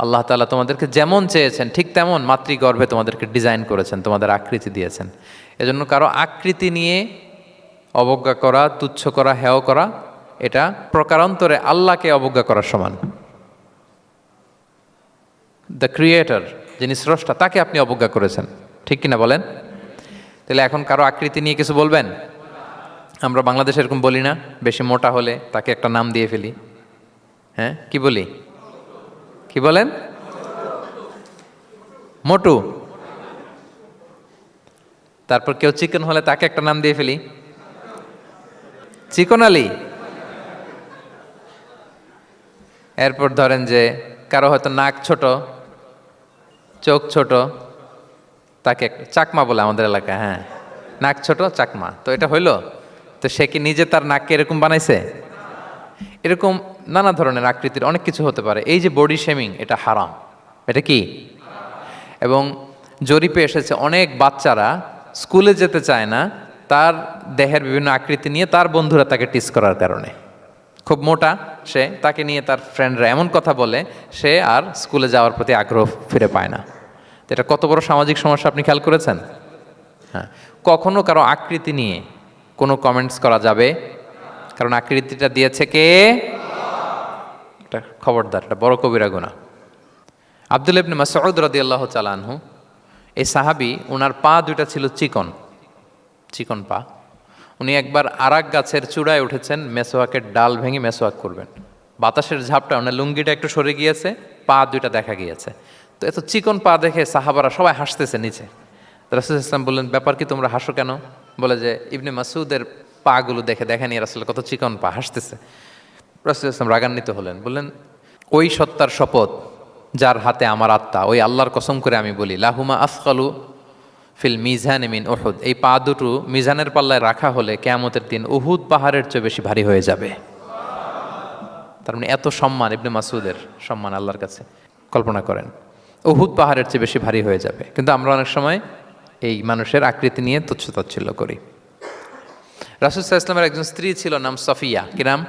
Speaker 1: আল্লাহ তাআলা তোমাদেরকে যেমন চেয়েছেন ঠিক তেমন মাতৃগর্ভে তোমাদেরকে ডিজাইন করেছেন, তোমাদের আকৃতি দিয়েছেন। এজন্য কারো আকৃতি নিয়ে অবজ্ঞা করা, তুচ্ছ করা, হেয় করা, এটা প্রকারান্তরে আল্লাহকে অবজ্ঞা করার সমান। দ্য ক্রিয়েটর, যিনি স্রষ্টা, তাকে আপনি অবজ্ঞা করেছেন। ঠিক কিনা বলেন? তাহলে এখন কারো আকৃতি নিয়ে কিছু বলবেন? আমরা বাংলাদেশে এরকম বলি না? বেশি মোটা হলে তাকে একটা নাম দিয়ে ফেলি। হ্যাঁ, কি বলি? কি বলেন? মোটু। তারপর কেউ চিকন হলে তাকে একটা নাম দিয়ে ফেলি, চিকন আলী। এরপর ধরেন যে কারো হয়তো নাক ছোট, চোখ ছোট, তাকে চাকমা বলে আমাদের এলাকায়। হ্যাঁ, নাক ছোট, চাকমা। তো এটা হইলো? তো সে কি নিজে তার নাককে এরকম বানাইছে? এরকম নানা ধরনের আকৃতির অনেক কিছু হতে পারে। এই যে বডি শেমিং, এটা হারাম। এটা কি? এবং জরিপে এসেছে অনেক বাচ্চারা স্কুলে যেতে চায় না তার দেহের বিভিন্ন আকৃতি নিয়ে তার বন্ধুরা তাকে টিস করার কারণে। খুব মোটা সে, তাকে নিয়ে তার ফ্রেন্ডরা এমন কথা বলে সে আর স্কুলে যাওয়ার প্রতি আগ্রহ ফিরে পায় না। তো এটা কত বড় সামাজিক সমস্যা আপনি খেয়াল করেছেন? হ্যাঁ, কখনো কারো আকৃতি নিয়ে কোনো কমেন্টস করা যাবে? কারণ আকৃতিটা দিয়েছে কে? এটা খবরদার, এটা বড় কবিরা গুনাহ। আব্দুল্লাহ ইবনে মাসউদ রাদিয়াল্লাহু তাআলা আনহু, এই সাহাবী, ওনার পা দুইটা ছিল চিকন চিকন পা। উনি একবার আরাক গাছের চূড়ায় উঠেছেন, মেসোয়াকের ডাল ভেঙে মেসোয়াক করবেন। বাতাসের ঝাপটা ওনার লুঙ্গিটা একটু সরে গিয়েছে, পা দুইটা দেখা গিয়েছে। তো এত চিকন পা দেখে সাহাবারা সবাই হাসতেছে নিচে। রাসূল ইসলাম বললেন, ব্যাপার কি, তোমরা হাসো কেন? বলে যে ইবনে মাসউদের পাগুলো দেখে দেখেনি রাসূল কত চিকন পা, হাসতেছে। রাসূল ইসলাম রাগান্বিত হলেন, বললেন, ওই সত্তার শপথ যার হাতে আমার আত্মা, ওই আল্লাহর কসম করে আমি বলি, লাহুমা আফকালু ফিল মিজান মিন উহুদ, এই পা দুটো মিজানের পাল্লায় রাখা হলে কিয়ামতের দিন উহুদ পাহাড়ের চেয়ে বেশি ভারী হয়ে যাবে। তার মানে এত সম্মান ইবনে মাসউদের, সম্মান আল্লাহর কাছে, কল্পনা করেন, উহুদ পাহাড়ের চেয়ে বেশি ভারী হয়ে যাবে। কিন্তু আমরা অনেক সময় এই মানুষের আকৃতি নিয়ে তুচ্ছ-তাচ্ছিল্য করি। রাসূল সাল্লাল্লাহু আলাইহি ওয়াসাল্লামের একজন স্ত্রী ছিল, নাম সফিয়া। কি নাম?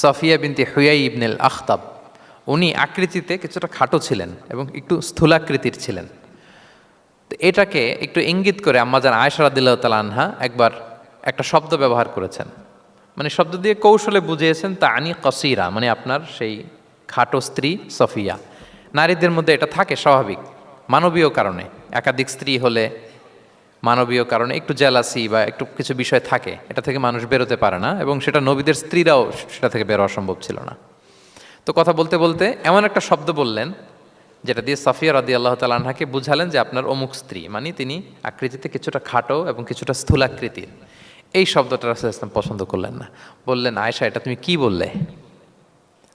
Speaker 1: সফিয়া বিনতে হুয়াই ইবনুল আখতাব। উনি আকৃতিতে কিছুটা খাটো ছিলেন এবং একটু স্থূলাকৃতির ছিলেন। তো এটাকে একটু ইঙ্গিত করে আম্মাজান আয়েশা রাদিয়াল্লাহু তাআলা আনহা একবার একটা শব্দ ব্যবহার করেছেন, মানে শব্দ দিয়ে কৌশলে বুঝিয়েছেন, তানি কসিরা, মানে আপনার সেই খাটো স্ত্রী সফিয়া। নারীদের মধ্যে এটা থাকে স্বাভাবিক, মানবীয় কারণে। একাধিক স্ত্রী হলে মানবীয় কারণে একটু জেলাসি বা একটু কিছু বিষয় থাকে, এটা থেকে মানুষ বেরোতে পারে না, এবং সেটা নবীদের স্ত্রীরাও সেটা থেকে বেরোয়া সম্ভব ছিল না। তো কথা বলতে বলতে এমন একটা শব্দ বললেন যেটা দিয়ে সফিয়া রাদিয়াল্লাহু তাআলা আনহাকে বুঝালেন যে আপনার অমুক স্ত্রী, মানে তিনি আকৃতিতে কিছুটা খাটো এবং কিছুটা স্থূলাকৃতির। এই শব্দটা রাসূল ইসলাম পছন্দ করলেন না। বললেন, আয়েশা, এটা তুমি কি বললে?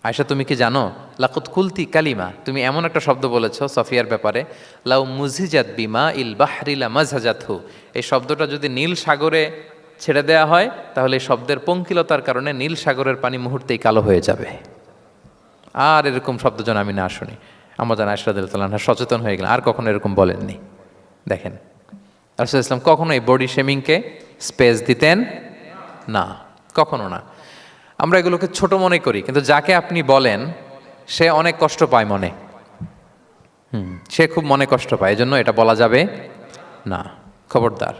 Speaker 1: আয়েশা, তুমি কি জানো, লাকুত কুলতি কালিমা, তুমি এমন একটা শব্দ বলেছো সফিয়ার ব্যাপারে, লাউ মুজিজাত বিমা ইল বাহরি লা মাজহাজাতহু, এই শব্দটা যদি নীল সাগরে ছেড়ে দেওয়া হয় তাহলে এই শব্দের পঙ্কিলতার কারণে নীল সাগরের পানি মুহূর্তেই কালো হয়ে যাবে। আর এরকম শব্দ যেন আমি না শুনি। আম্মাজান আয়েশা রাদিয়াল্লাহু তাআলা আনহা সচেতন হয়ে গেলেন, আর কখনো এরকম বলেননি। দেখেন, রাসূল ইসলাম কখনো এই বডি শেমিংকে স্পেস দিতেন না, কখনো না। আমরা এগুলোকে ছোট মনে করি, কিন্তু যাকে আপনি বলেন সে অনেক কষ্ট পায় মনে, সে খুব মনে কষ্ট পায়, এজন্য এটা বলা যাবে না, খবরদার।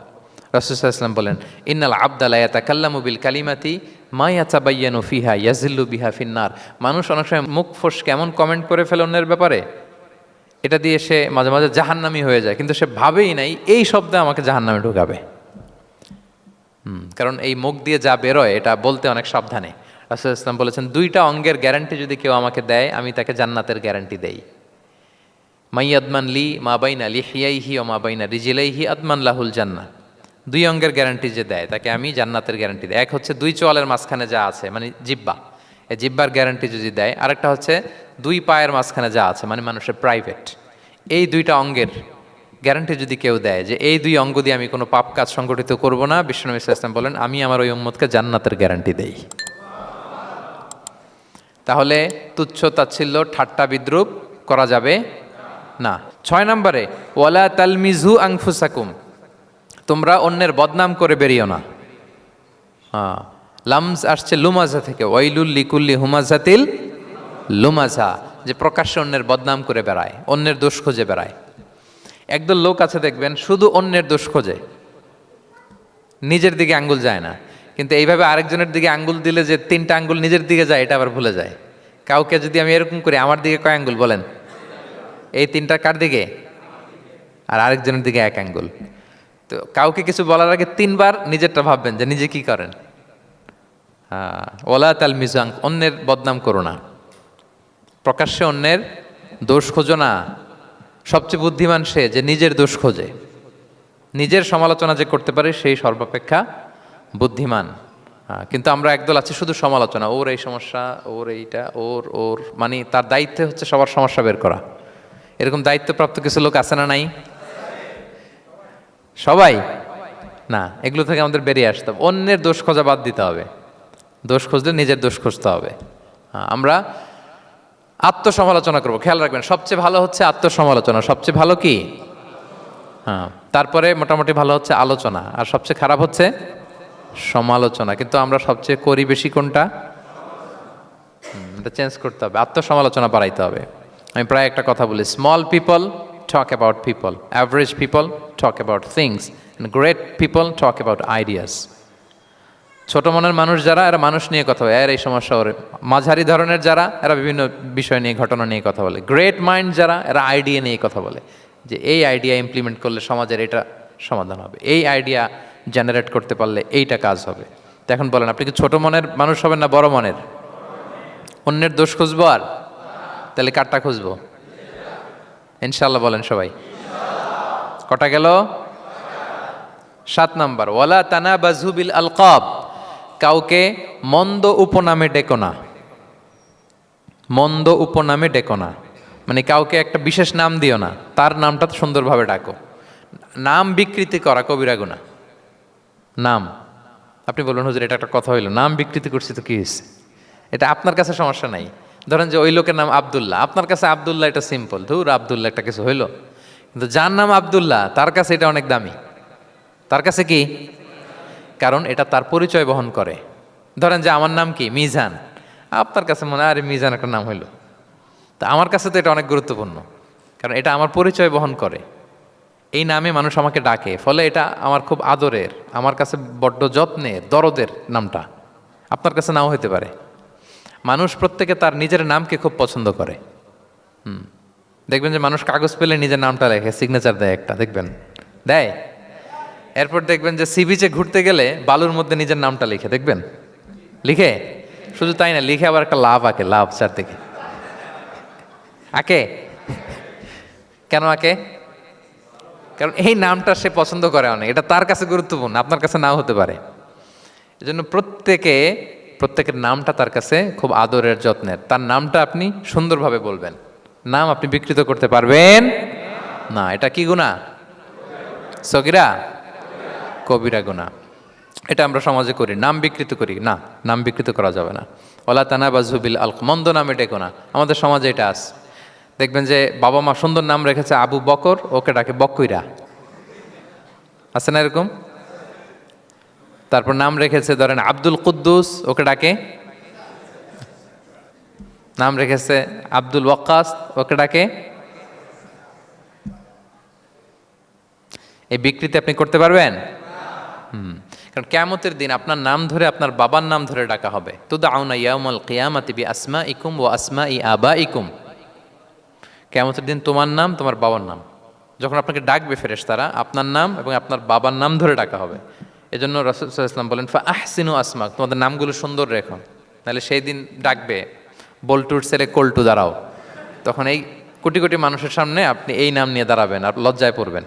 Speaker 1: রাসূল সাল্লাল্লাহু আলাইহি ওয়াসাল্লাম বলেন, ইন্নাল আবদা লা ইয়াতাকাল্লামু বিল কালিমাতি মা ইয়াতাবায়্যানু ফিহা ইয়াজিল্লু বিহা ফিন্নার। মানুষ অনেক সময় মুখ ফসকে এমন কমেন্ট করে ফেলে অন্যের ব্যাপারে, এটা দিয়ে সে মাঝে মাঝে জাহান্নামী হয়ে যায়, কিন্তু সে ভাবেই নাই এই শব্দে আমাকে জাহান্নামে ঢুকাবে। কারণ এই মুখ দিয়ে যা বেরোয় এটা বলতে অনেক সাবধানে। রাসূল ইসলাম বলেছেন, দুইটা অঙ্গের গ্যারান্টি যদি কেউ আমাকে দেয়, আমি তাকে জান্নাতের গ্যারান্টি দেই। মাইয়াদমান লি মা বাইনা লিহিয়াইহি ওয়া মা বাইনা রিজলাইহি আদমান লাহুল জান্নাহ। দুই অঙ্গের গ্যারান্টি যে দেয় তাকে আমি জান্নাতের গ্যারান্টি দেই। এক হচ্ছে দুই চোয়ালের মাঝখানে যা আছে, মানে জিহ্বা, এই জিহ্বার গ্যারান্টি যদি দেয়। আরেকটা হচ্ছে দুই পায়ের মাঝখানে যা আছে, মানে মানুষের প্রাইভেট। এই দুইটা অঙ্গের গ্যারান্টি যদি কেউ দেয় যে এই দুই অঙ্গ দিয়ে আমি কোনো পাপ কাজ সংগঠিত করব না, বিশ্বনবী সাল্লাল্লাহু আলাইহি ওয়াসাল্লাম বলেন, আমি আমার ওই উম্মতকে জান্নাতের গ্যারান্টি দেই। তাহলে তুচ্ছ তাচ্ছিল্য ঠাট্টা বিদ্রুপ করা যাবে না। 6 নম্বরে, ওয়ালা তালমিজু আনফুসাকুম, তোমরা অন্যের বদনাম করে বেরিও না। লামজ আসছে লুমাজা থেকে, ওয়াইলুল লিকুল্লি হুমাজাতিল লুমাজা, যে প্রকাশ্যে অন্যের বদনাম করে বেড়ায়, অন্যের দোষ খুঁজে বেড়ায়। একদল লোক আছে দেখবেন শুধু অন্যের দোষ খোঁজে, নিজের দিকে আঙ্গুল যায় না। কিন্তু এইভাবে আরেকজনের দিকে আঙ্গুল দিলে যে 3টা আঙ্গুল নিজের দিকে যায়, এটা আবার ভুলে যায়। কাউকে যদি আমি এরকম করি, আমার দিকে কয় আঙ্গুল বলেন? এই 3টা কার দিকে? আর আরেকজনের দিকে 1 আঙ্গুল। তো কাউকে কিছু বলার আগে 3 বার নিজেরটা ভাববেন যে নিজে কি করেন। ওয়ালা তালমিজু, অন্যের বদনাম করো না, প্রকাশ্যে অন্যের দোষ খোঁজো না। সবচেয়ে বুদ্ধিমান সে যে নিজের দোষ খোঁজে, নিজের সমালোচনা যে করতে পারে সেই সর্বাপেক্ষা বুদ্ধিমান। কিন্তু আমরা একদল আছি শুধু সমালোচনা, ওর এই সমস্যা, ওর এইটা, ওর মানে তার দায়িত্ব হচ্ছে সবার সমস্যা বের করা। এরকম দায়িত্বপ্রাপ্ত কিছু লোক আছে না নাই? সবাই না, এগুলো থেকে আমাদের বেরিয়ে আসতে হবে। অন্যের দোষ খোঁজা বাদ দিতে হবে, দোষ খুঁজলে নিজের দোষ খুঁজতে হবে। আমরা আত্মসমালোচনা করবো। খেয়াল রাখবেন, সবচেয়ে ভালো হচ্ছে আত্মসমালোচনা। সবচেয়ে ভালো কি? হ্যাঁ, তারপরে মোটামুটি ভালো হচ্ছে আলোচনা, আর সবচেয়ে খারাপ হচ্ছে সমালোচনা। কিন্তু আমরা সবচেয়ে করি বেশি কোনটা? এটা চেঞ্জ করতে হবে, আত্মসমালোচনা বাড়াইতে হবে। আমি প্রায় একটা কথা বলি, small people talk about people, average people talk about things, great people talk about ideas. ছোট মনের মানুষ যারা, এরা মানুষ নিয়ে কথা বলে, এর এই সমস্যা ওর। মাঝারি ধরনের যারা, এরা বিভিন্ন বিষয় নিয়ে, ঘটনা নিয়ে কথা বলে। গ্রেট মাইন্ড যারা, এরা আইডিয়া নিয়ে কথা বলে, যে এই আইডিয়া ইমপ্লিমেন্ট করলে সমাজের এটা সমাধান হবে, এই আইডিয়া জেনারেট করতে পারলে এইটা কাজ হবে। তো এখন বলেন, আপনি কি ছোট মনের মানুষ হবেন না বড় মনের? অন্যের দোষ খুঁজবো আর? তাহলে কারটা খুঁজবো? ইনশাল্লাহ বলেন সবাই। কটা গেল? 7 নাম্বার, ওয়ালা তানাবাজু বিল আলকাব, কাউকে মন্দ উপনামে ডেকো না। মন্দ উপনামে ডেকো না মানে কাউকে একটা বিশেষ নাম দিও না, তার নামটা সুন্দরভাবে ডাকো। নাম বিকৃতি করা কবিরা গুনাহ। নাম, আপনি বলুন হুজুর এটা একটা কথা হইলো, নাম বিকৃতি করছি তো কি হয়েছে? এটা আপনার কাছে সমস্যা নাই। ধরেন যে ওই লোকের নাম আব্দুল্লাহ, আপনার কাছে আব্দুল্লাহ এটা সিম্পল, ধুর আব্দুল্লাহ একটা কিছু হইলো। কিন্তু যার নাম আব্দুল্লাহ তার কাছে এটা অনেক দামি। তার কাছে কি? কারণ এটা তার পরিচয় বহন করে। ধরেন যে আমার নাম কি মিজান, আপনার কাছে মনে হয় আরে মিজান একটা নাম হইলো, তা আমার কাছে তো এটা অনেক গুরুত্বপূর্ণ, কারণ এটা আমার পরিচয় বহন করে। এই নামে মানুষ আমাকে ডাকে, ফলে এটা আমার খুব আদরের, আমার কাছে বড্ড যত্নের, দরদের নামটা। আপনার কাছে নাও হতে পারে। মানুষ প্রত্যেকে তার নিজের নামকে খুব পছন্দ করে। দেখবেন যে মানুষ কাগজ পেলে নিজের নামটা লেখে, সিগনেচার দেয় একটা, দেখবেন দেয়। এরপর দেখবেন যে সি বিচে ঘুরতে গেলে বালুর মধ্যে নিজের নামটা লিখে, দেখবেন লিখে। শুধু তাই না, লিখে আবার একটা লাভ আঁকে, লাভ চারদিকে আঁকে। কেন আঁকে? কারণ এই নামটা সে পছন্দ করে অনেক, এটা তার কাছে গুরুত্বপূর্ণ, আপনার কাছে নাও হতে পারে। এজন্য প্রত্যেকের নামটা তার কাছে খুব আদরের, যত্নের। তার নামটা আপনি সুন্দরভাবে বলবেন। নাম আপনি বিকৃত করতে পারবেন না। এটা কি গুনাহ? সগীরা কবিরা গুনাহ। এটা আমরা সমাজে করি, নাম বিকৃত করি না, নাম বিকৃত করা যাবে না। ওয়ালা তানাবাজু বিল আলক, মন্দ নামে ডেকো না। আমাদের সমাজে এটা আছে। দেখবেন যে বাবা মা সুন্দর নাম রেখেছে আবু বকর, ওকে ডাকে বকইরা, আছে না এরকম? তারপর নাম রেখেছে ধরেন আব্দুল কুদ্দুস, ওকে ডাকে। নাম রেখেছে আব্দুল ওয়াক্কাস, ওকে ডাকে। এই বিকৃতি আপনি করতে পারবেন? কারণ কিয়ামতের দিন আপনার নাম ধরে, আপনার বাবার নাম ধরে ডাকা হবে। তুদআউনা ইয়াউমাল কিয়ামাতি বিআসমাইকুম ওয়া আসমাই আবাইকুম। কিয়ামতের দিন তোমার নাম, তোমার বাবার নাম, যখন আপনাকে ডাকবে ফেরেশতারা, আপনার নাম এবং আপনার বাবার নাম ধরে ডাকা হবে। এজন্য রাসূল সাল্লাল্লাহু আলাইহি ওয়াসাল্লাম বলেন, ফা আহসিনু আসমাক, তোমাদের নামগুলো সুন্দর রেখো, নাহলে সেই দিন ডাকবে বল্টুর ছেলে কল্টু দাঁড়াও, তখন এই কোটি কোটি মানুষের সামনে আপনি এই নাম নিয়ে দাঁড়াবেন আর লজ্জায় পড়বেন।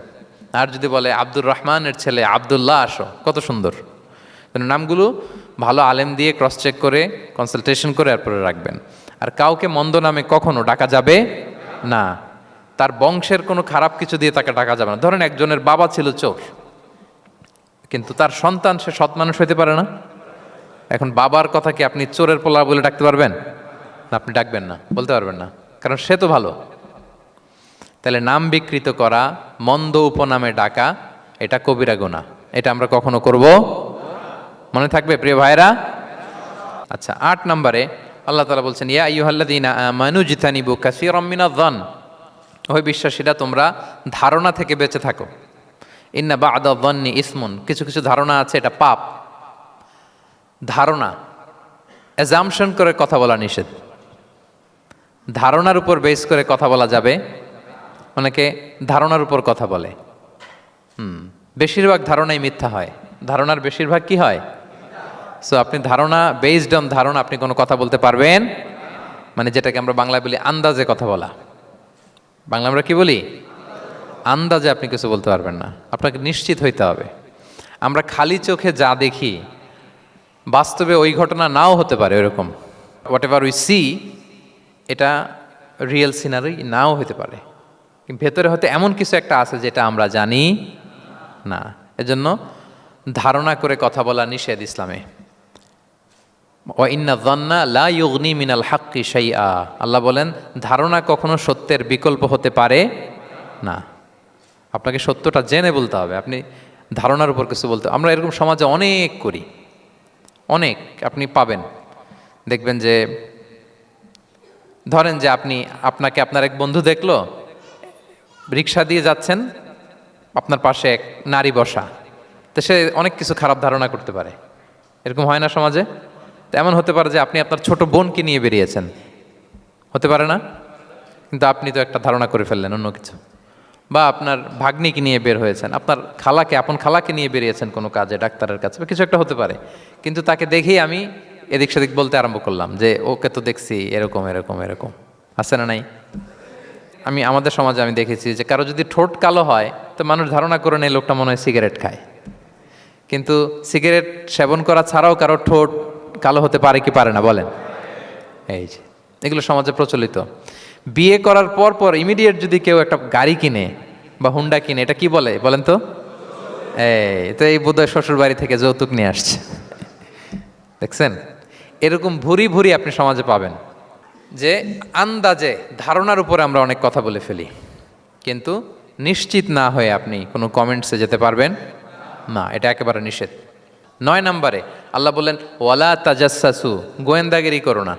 Speaker 1: আর যদি বলে আব্দুর রহমানের ছেলে আব্দুল্লাহ, আসো, কত সুন্দর। নামগুলো ভালো আলেম দিয়ে ক্রস চেক করে, কনসালটেশন করে এরপরে রাখবেন। আর কাউকে মন্দ নামে কখনো ডাকা যাবে না। তার বংশের কোনো খারাপ কিছু দিয়ে তাকে ডাকা যাবে না। ধরেন একজনের বাবা ছিল চোর, কিন্তু তার সন্তান সে সৎ মানুষ হইতে পারে না। এখন বাবার কথা কি আপনি চোরের পোলা বলে ডাকতে পারবেন? না, আপনি ডাকবেন না, বলতে পারবেন না, কারণ সে তো ভালো। তাহলে নাম বিকৃত করা, মন্দ উপনামে ডাকা, এটা কবিরা গুনাহ। এটা আমরা কখনো করব? মনে থাকবে প্রিয় ভাইরা? আচ্ছা, 8 নম্বরে আল্লাহ তাআলা বলছেন, ইয়া আইয়ুহাল্লাযীনা আমানু জিতানিবু কাসীরাম মিনায-যন, ওই বিশ্বাসীরা তোমরা ধারণা থেকে বেঁচে থাকো। ইন্না বা'দা-যন্নি ইসমুন, কিছু কিছু ধারণা আছে এটা পাপ। ধারণা, অ্যাজাম্পশন করে কথা বলা নিষেধ। ধারণার উপর বেস করে কথা বলা যাবে। অনেকে ধারণার উপর কথা বলে। বেশিরভাগ ধারণাই মিথ্যা হয়। ধারণার বেশিরভাগ কি হয়? সো আপনি ধারণা, বেসড অন ধারণা আপনি কোনো কথা বলতে পারবেন, মানে যেটাকে আমরা বাংলায় বলি আন্দাজে কথা বলা। বাংলা আমরা কি বলি? আন্দাজে আপনি কিছু বলতে পারবেন না, আপনাকে নিশ্চিত হইতে হবে। আমরা খালি চোখে যা দেখি, বাস্তবে ওই ঘটনা নাও হতে পারে এরকম। হোয়াট এভার উই সি, এটা রিয়েল সিনারি নাও হতে পারে, কিন্তু ভেতরে হয়তো এমন কিছু একটা আছে যেটা আমরা জানি না। এজন্য ধারণা করে কথা বলা নিষেধ ইসলামে। ওয়া ইন্না যন্না লা ইউগনি মিনাল হাক্কি শাইআ, আল্লাহ বলেন ধারণা কখনো সত্যের বিকল্প হতে পারে না। আপনাকে সত্যটা জেনে বলতে হবে, আপনি ধারণার উপর কিছু বলতে। আমরা এরকম সমাজে অনেক করি, অনেক। আপনি পাবেন, দেখবেন যে ধরেন যে আপনাকে আপনার এক বন্ধু দেখলো, রিক্সা দিয়ে যাচ্ছেন, আপনার পাশে এক নারী বসা, তো সে অনেক কিছু খারাপ ধারণা করতে পারে। এরকম হয় না সমাজে? তো এমন হতে পারে যে আপনি আপনার ছোট বোনকে নিয়ে বেরিয়েছেন, হতে পারে না? কিন্তু আপনি তো একটা ধারণা করে ফেললেন অন্য কিছু। বা আপনার ভাগ্নিকে নিয়ে বের হয়েছেন, আপনার খালাকে, আপন খালাকে নিয়ে বেরিয়েছেন কোনো কাজে, ডাক্তারের কাছে বা কিছু একটা হতে পারে। কিন্তু তাকে দেখেই আমি এদিক সেদিক বলতে আরম্ভ করলাম যে ওকে তো দেখছি এরকম এরকম এরকম। আছে না নাই? আমাদের সমাজে আমি দেখেছি যে কারো যদি ঠোঁট কালো হয় তো মানুষ ধারণা করে নেয় লোকটা মনে হয় সিগারেট খায়। কিন্তু সিগারেট সেবন করা ছাড়াও কারো ঠোঁট কালো হতে পারে কি পারে না বলেন? এই যে এগুলো সমাজে প্রচলিত। বিয়ে করার পর পর ইমিডিয়েট যদি কেউ একটা গাড়ি কিনে বা হুন্ডা কিনে, এটা কি বলে বলেন তো? এই বোধহয় শ্বশুর বাড়ি থেকে যৌতুক নিয়ে আসছে। দেখছেন, এরকম ভুরি ভুরি আপনি সমাজে পাবেন যে আন্দাজে ধারণার উপরে আমরা অনেক কথা বলে ফেলি, কিন্তু নিশ্চিত না হয়ে আপনি কোনো কমেন্টসে যেতে পারবেন না, এটা একেবারে নিষেধ। 9 নম্বরে আল্লাহ বললেন ওয়ালা তাজাসসু, গোয়েন্দাগিরি করো না,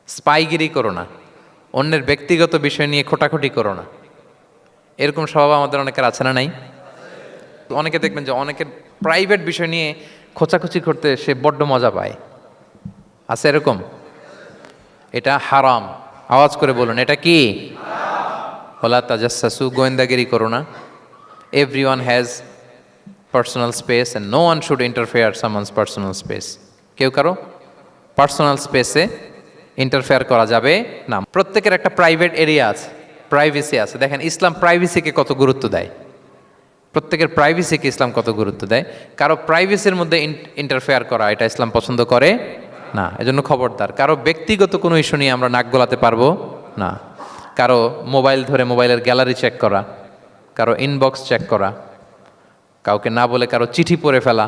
Speaker 1: স্পাইগিরি করো না, অন্যের ব্যক্তিগত বিষয় নিয়ে খোটাখুটি করো না। এরকম স্বভাব আমাদের অনেকের আছে না নাই? অনেকে দেখবেন যে অনেকের প্রাইভেট বিষয় নিয়ে খোঁচাখুচি করতে সে বড্ড মজা পায়। আছে এরকম? এটা হারাম। আওয়াজ করে বলুন, এটা কি? ওয়ালা তাজাসসু, গোয়েন্দাগিরি করো না। Everyone has personal space and no one should interfere someone's personal space. কেউ কারো পার্সোনাল স্পেসে ইন্টারফেয়ার করা যাবে না। প্রত্যেকের একটা প্রাইভেট এরিয়া আছে, প্রাইভেসি আছে। দেখেন ইসলাম প্রাইভেসিকে কত গুরুত্ব দেয়, প্রত্যেকের প্রাইভেসিকে ইসলাম কত গুরুত্ব দেয়। কারো প্রাইভেসির মধ্যে ইন্টারফেয়ার করা এটা ইসলাম পছন্দ করে না। এজন্য খবরদার, কারো ব্যক্তিগত কোনো ইস্যু নিয়ে আমরা নাক গলাতে পারবো না। কারো মোবাইল ধরে মোবাইলের গ্যালারি চেক করা, কারো ইনবক্স চেক করা, কাউকে না বলে কারো চিঠি পড়ে ফেলা,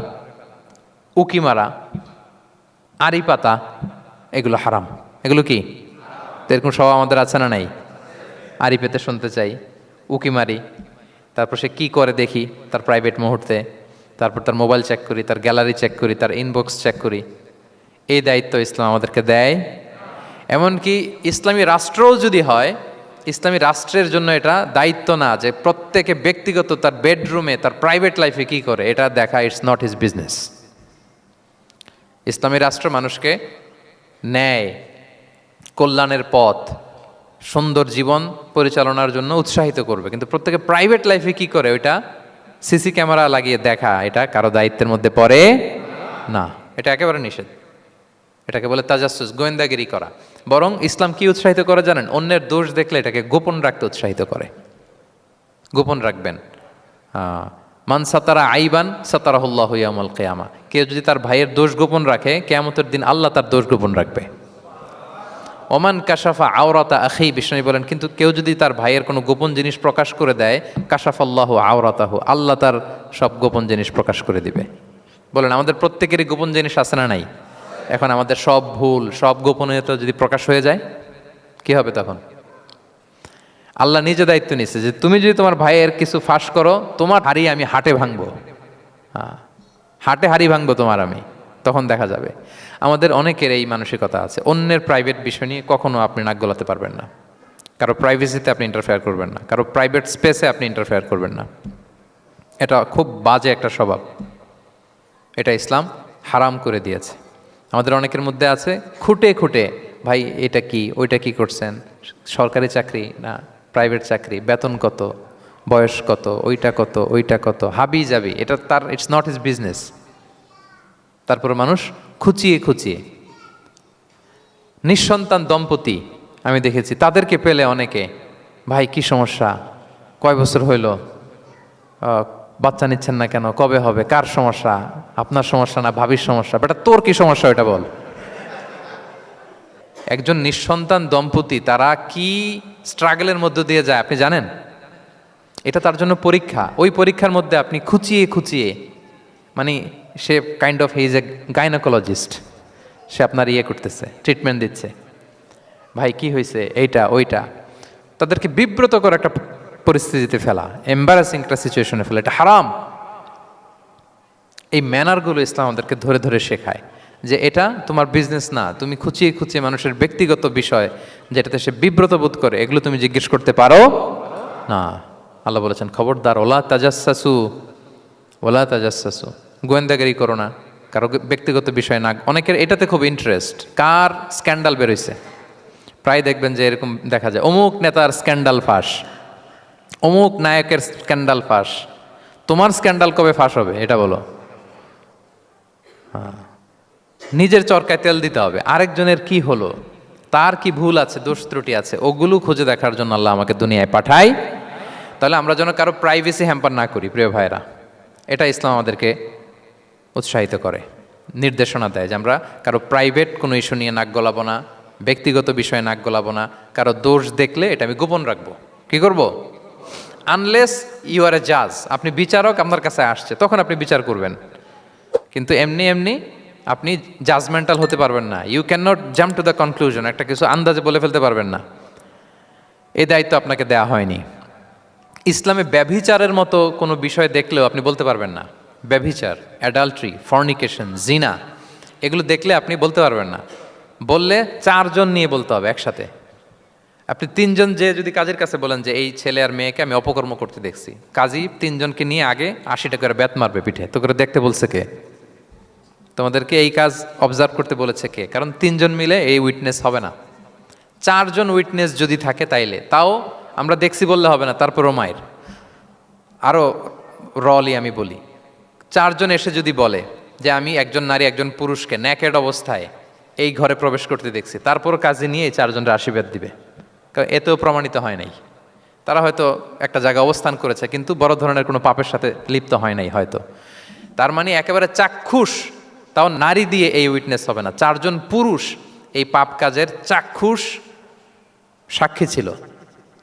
Speaker 1: উকি মারা, আড়ি পাতা, এগুলো হারাম। এগুলো কি? তো এরকম সব আমাদের আছে না নাই? আড়ি পেতে শুনতে চাই, উকি মারি, তারপর সে কি করে দেখি তার প্রাইভেট মুহূর্তে, তারপর তার মোবাইল চেক করি, তার গ্যালারি চেক করি, তার ইনবক্স চেক করি। এই দায়িত্ব ইসলাম আমাদেরকে দেয়। এমনকি ইসলামী রাষ্ট্রও যদি হয়, ইসলামী রাষ্ট্রের জন্য এটা দায়িত্ব না যে প্রত্যেকে ব্যক্তিগত তার বেডরুমে তার প্রাইভেট লাইফে কি করে এটা দেখা, ইটস নট হিজ বিজনেস। ইসলামী রাষ্ট্র মানুষকে ন্যায়, কল্যাণের পথ, সুন্দর জীবন পরিচালনার জন্য উৎসাহিত করবে, কিন্তু প্রত্যেকে প্রাইভেট লাইফে কি করে ওইটা সিসি ক্যামেরা লাগিয়ে দেখা, এটা কারো দায়িত্বের মধ্যে পড়ে না। এটা একেবারে নিষেধ। এটাকে বলে তাজাসসুস, গোয়েন্দাগিরি করা। বরং ইসলাম কি উৎসাহিত করে জানেন? অন্যের দোষ দেখলে এটাকে গোপন রাখতে উৎসাহিত করে। গোপন রাখবেন। মান সাতারা আইবান সাতারাহুল্লাহু ইয়াউমাল কিয়ামা। কেউ যদি তার ভাইয়ের দোষ গোপন রাখে, কিয়ামতের দিন আল্লাহ তার দোষ গোপন রাখবে। ওমান কাশাফা আওরাতা আখি, বিষ্ণু বলেন, কিন্তু কেউ যদি তার ভাইয়ের কোনো গোপন জিনিস প্রকাশ করে দেয়, কাশাফাল্লাহু আওরাতাহু, আল্লাহ তার সব গোপন জিনিস প্রকাশ করে দিবে। বলেন আমাদের প্রত্যেকেরই গোপন জিনিস আছে না নাই? এখন আমাদের সব ভুল, সব গোপনীয়তা যদি প্রকাশ হয়ে যায় কি হবে তখন? আল্লাহ নিজে দায়িত্ব নিচ্ছে যে তুমি যদি তোমার ভাইয়ের কিছু ফাঁস করো, তোমার হাড়ি আমি হাটে ভাঙবো। হাটে হাড়ি ভাঙবো তোমার আমি, তখন দেখা যাবে। আমাদের অনেকের এই মানসিকতা আছে, অন্যের প্রাইভেট বিষয় নিয়ে কখনো আপনি নাক গলাতে পারবেন না, কারো প্রাইভেসিতে আপনি ইন্টারফেয়ার করবেন না, কারো প্রাইভেট স্পেসে আপনি ইন্টারফেয়ার করবেন না। এটা খুব বাজে একটা স্বভাব, এটা ইসলাম হারাম করে দিয়েছে। আমাদের অনেকের মধ্যে আছে খুঁটে খুঁটে, ভাই এটা কি, ওইটা কি করছেন, সরকারি চাকরি না প্রাইভেট চাকরি, বেতন কত, বয়স কত, ওইটা কত, ওইটা কত, হাবি যাবি, এটা তার, ইটস নট হিজ বিজনেস। তারপর মানুষ খুঁচিয়ে খুঁচিয়ে। নিঃসন্তান দম্পতি আমি দেখেছি, তাদেরকে পেলে অনেকে, ভাই কি সমস্যা, কয় বছর হইল, বাচ্চা নিচ্ছেন না কেন, কবে হবে, কার সমস্যা, আপনার সমস্যা না ভাবির সমস্যা, বেটা তোর কি সমস্যা ওটা বল। একজন নিঃসন্তান দম্পতি তারা কি স্ট্রাগলের মধ্য দিয়ে যায় আপনি জানেন? এটা তার জন্য পরীক্ষা। ওই পরীক্ষার মধ্যে আপনি খুঁচিয়ে খুঁচিয়ে, মানে সে kind of he is a gynaecologist, সে আপনার ইয়ে করতেছে, ট্রিটমেন্ট দিচ্ছে, ভাই কি হয়েছে, এইটা ওইটা। তাদেরকে বিব্রত করে একটা পরিস্থিতিতে ফেলা, এম্বারাসিং একটা সিচুয়েশনে ফেলা, এটা হারাম। এই ম্যানারগুলো ইসলাম আমাদেরকে ধরে ধরে শেখায় যে এটা তোমার বিজনেস না, তুমি খুঁচিয়ে খুঁচিয়ে মানুষের ব্যক্তিগত বিষয় যেটাতে সে বিব্রত বোধ করে এগুলো তুমি জিজ্ঞেস করতে পারো না। আল্লাহ বলেছেন খবরদার, ওলা তাজাসসু, ওলা তাজাসসু, গোয়েন্দাগিরি করো না, কারো ব্যক্তিগত বিষয় না। অনেকের এটাতে খুব ইন্টারেস্ট, কার স্ক্যান্ডাল বেরোইছে। প্রায় দেখবেন যে এরকম দেখা যায়, অমুক নেতার স্ক্যান্ডাল ফাঁস, অমুক নায়কের স্ক্যান্ডাল ফাঁস। তোমার স্ক্যান্ডাল কবে ফাঁস হবে এটা বলো? নিজের চরকায় তেল দিতে হবে। আরেকজনের কি হলো, তার কি ভুল আছে, দোষ ত্রুটি আছে, ওগুলো খুঁজে দেখার জন্য আল্লাহ আমাকে দুনিয়ায় পাঠায়। তাহলে আমরা যেন কারো প্রাইভেসি হ্যাম্পার না করি প্রিয় ভাইরা। এটা ইসলাম আমাদেরকে উৎসাহিত করে, নির্দেশনা দেয় যে আমরা কারো প্রাইভেট কোনো ইস্যু নিয়ে নাক গলাবো না, ব্যক্তিগত বিষয়ে নাক গলাবো না। কারো দোষ দেখলে এটা আমি গোপন রাখবো। কি করব? আনলেস ইউ আর এ জাজ, আপনি বিচারক, আপনার কাছে আসছে, তখন আপনি বিচার করবেন। কিন্তু এমনি এমনি আপনি জাজমেন্টাল হতে পারবেন না। You can not jump to the conclusion, একটা কিছু আন্দাজে বলে ফেলতে পারবেন না। এই দায়িত্ব আপনাকে দেয়া হয়নি। ইসলামে ব্যভিচারের মতো কোনো বিষয় দেখলেও আপনি বলতে পারবেন না। ব্যভিচার, অ্যাডাল্ট্রি, ফর্নিকেশন, জিনা, এগুলো দেখলে আপনি বলতে পারবেন না। বললে 4 জন নিয়ে বলতে হবে একসাথে। আপনি 3 জন যে যদি কাজের কাছে বলেন যে এই ছেলে আর মেয়েকে আমি অপকর্ম করতে দেখছি, কাজী 3 জনকে নিয়ে আগে 80 টাকা করে বেত মারবে পিঠে। তো করে দেখতে বলছে কে? তোমাদেরকে এই কাজ অবজার্ভ করতে বলেছে কে? কারণ 3 জন মিলে এই উইটনেস হবে না। 4 জন উইটনেস যদি থাকে তাইলে তাও আমরা দেখছি বললে হবে না, তারপরও মায়ের। আরও রলি আমি বলি, 4 জন এসে যদি বলে যে আমি একজন নারী একজন পুরুষকে ন্যাকেড অবস্থায় এই ঘরে প্রবেশ করতে দেখছি, তারপর কাজে নিয়ে এই 4 জনের আশীর্বাদ দিবে, কারণ এতেও প্রমাণিত হয় নাই। তারা হয়তো একটা জায়গায় অবস্থান করেছে কিন্তু বড় ধরনের কোনো পাপের সাথে লিপ্ত হয় নাই হয়তো। তার মানে একেবারে চাক্ষুষ, তাও নারী দিয়ে এই উইটনেস হবে না, 4 জন পুরুষ এই পাপ কাজের চাক্ষুষ সাক্ষী ছিল,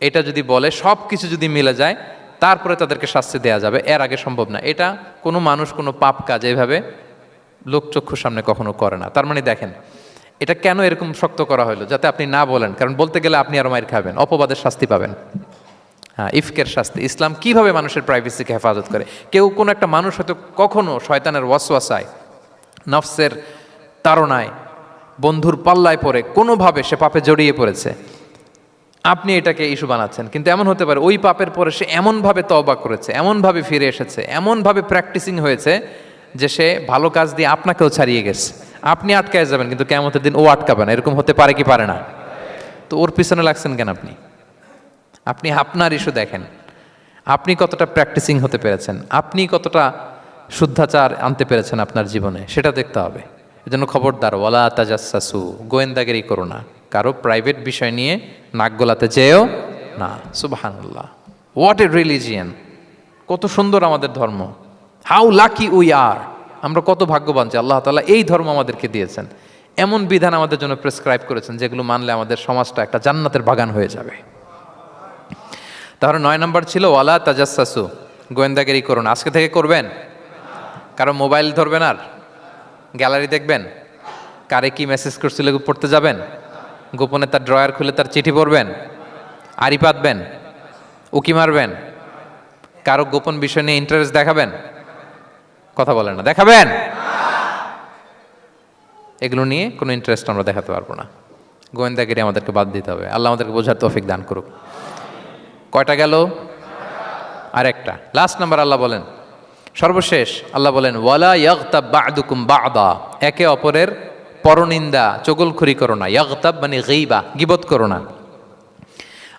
Speaker 1: এটা যদি বলে, সব কিছু যদি মিলে যায় তারপরে তাদেরকে শাস্তি দেয়া যাবে, এর আগে সম্ভব না। এটা কোনো মানুষ কোনো পাপ কাজ এইভাবে লোকচক্ষুর সামনে কখনো করে না। তার মানে দেখেন এটা কেন এরকম শক্ত করা হলো, যাতে আপনি না বলেন, কারণ বলতে গেলে আপনি আরো মাইর খাবেন, অপবাদের শাস্তি পাবেন। হ্যাঁ, ইফকের শাস্তি। ইসলাম কিভাবে মানুষের প্রাইভেসিকে হেফাজত করে। কেউ কোনো একটা মানুষ হয়তো কখনো শয়তানের ওয়াসওয়াসায়, নফসের তাড়নায়, বন্ধুর পাল্লায় পড়ে কোনোভাবে সে পাপে জড়িয়ে পড়েছে, আপনি এটাকে ইস্যু বানাচ্ছেন। কিন্তু এমন হতে পারে ওই পাপের পরে সে এমনভাবে তওবা করেছে, এমনভাবে ফিরে এসেছে, এমনভাবে প্র্যাকটিসিং হয়েছে যে সে ভালো কাজ দিয়ে আপনাকেও ছাড়িয়ে গেছে। আপনি আটকায় যাবেন কিন্তু কিয়ামতের দিন ও আটকাবে না। এরকম হতে পারে কি পারে না? তো ওর পিছনে লাগছেন কেন আপনি? আপনি আপনার ইস্যু দেখেন, আপনি কতটা প্র্যাকটিসিং হতে পেরেছেন, আপনি কতটা শুদ্ধাচার আনতে পেরেছেন আপনার জীবনে, সেটা দেখতে হবে। এজন্য খবরদার, ওয়ালা তাজাসসু, গোয়েন্দাগিরি করো না, কারো প্রাইভেট বিষয় নিয়ে নাক গলাতে যেও না। সুবহানাল্লাহ, হোয়াট এ রিলিজিয়ান! কত সুন্দর আমাদের ধর্ম, হাউ লাকি উই আর! আমরা কত ভাগ্যবান যে আল্লাহ তাআলা এই ধর্ম আমাদেরকে দিয়েছেন, এমন বিধান আমাদের জন্য প্রেসক্রাইব করেছেন যেগুলো মানলে আমাদের সমাজটা একটা জান্নাতের বাগান হয়ে যাবে। তাহলে 9 নম্বর ছিল ওয়ালা তাজাসসু, গোয়েন্দাগিরি করুন। আজকে থেকে করবেন? কারো মোবাইল ধরবেন, আর গ্যালারি দেখবেন, কারে কি মেসেজ করছিল পড়তে যাবেন, গোপনে তার ড্রয়ার খুলে তার চিঠি পড়বেন, আড়ি পাতবেন, উকি মারবেন, কারো গোপন বিষয় নিয়ে ইন্টারেস্ট দেখাবেন? কথা বলেন না, দেখাবেন? এগুলো নিয়ে কোনো ইন্টারেস্ট আমরা দেখাতে পারবো না। গোয়েন্দাগিরি আমাদেরকে বাদ দিতে হবে। আল্লাহ আমাদেরকে বোঝার তৌফিক দান করুক। কয়টা গেল? আর একটা, লাস্ট নাম্বার। আল্লাহ বলেন, সর্বশেষ আল্লাহ বলেন, ওয়ালা ইয়াগতাব বা'দুকুম বা'দা, একে অপরের পরনিন্দা চগলখড়ি করো না। ইয়াগতাব মানে গীবা, গীবত করো না।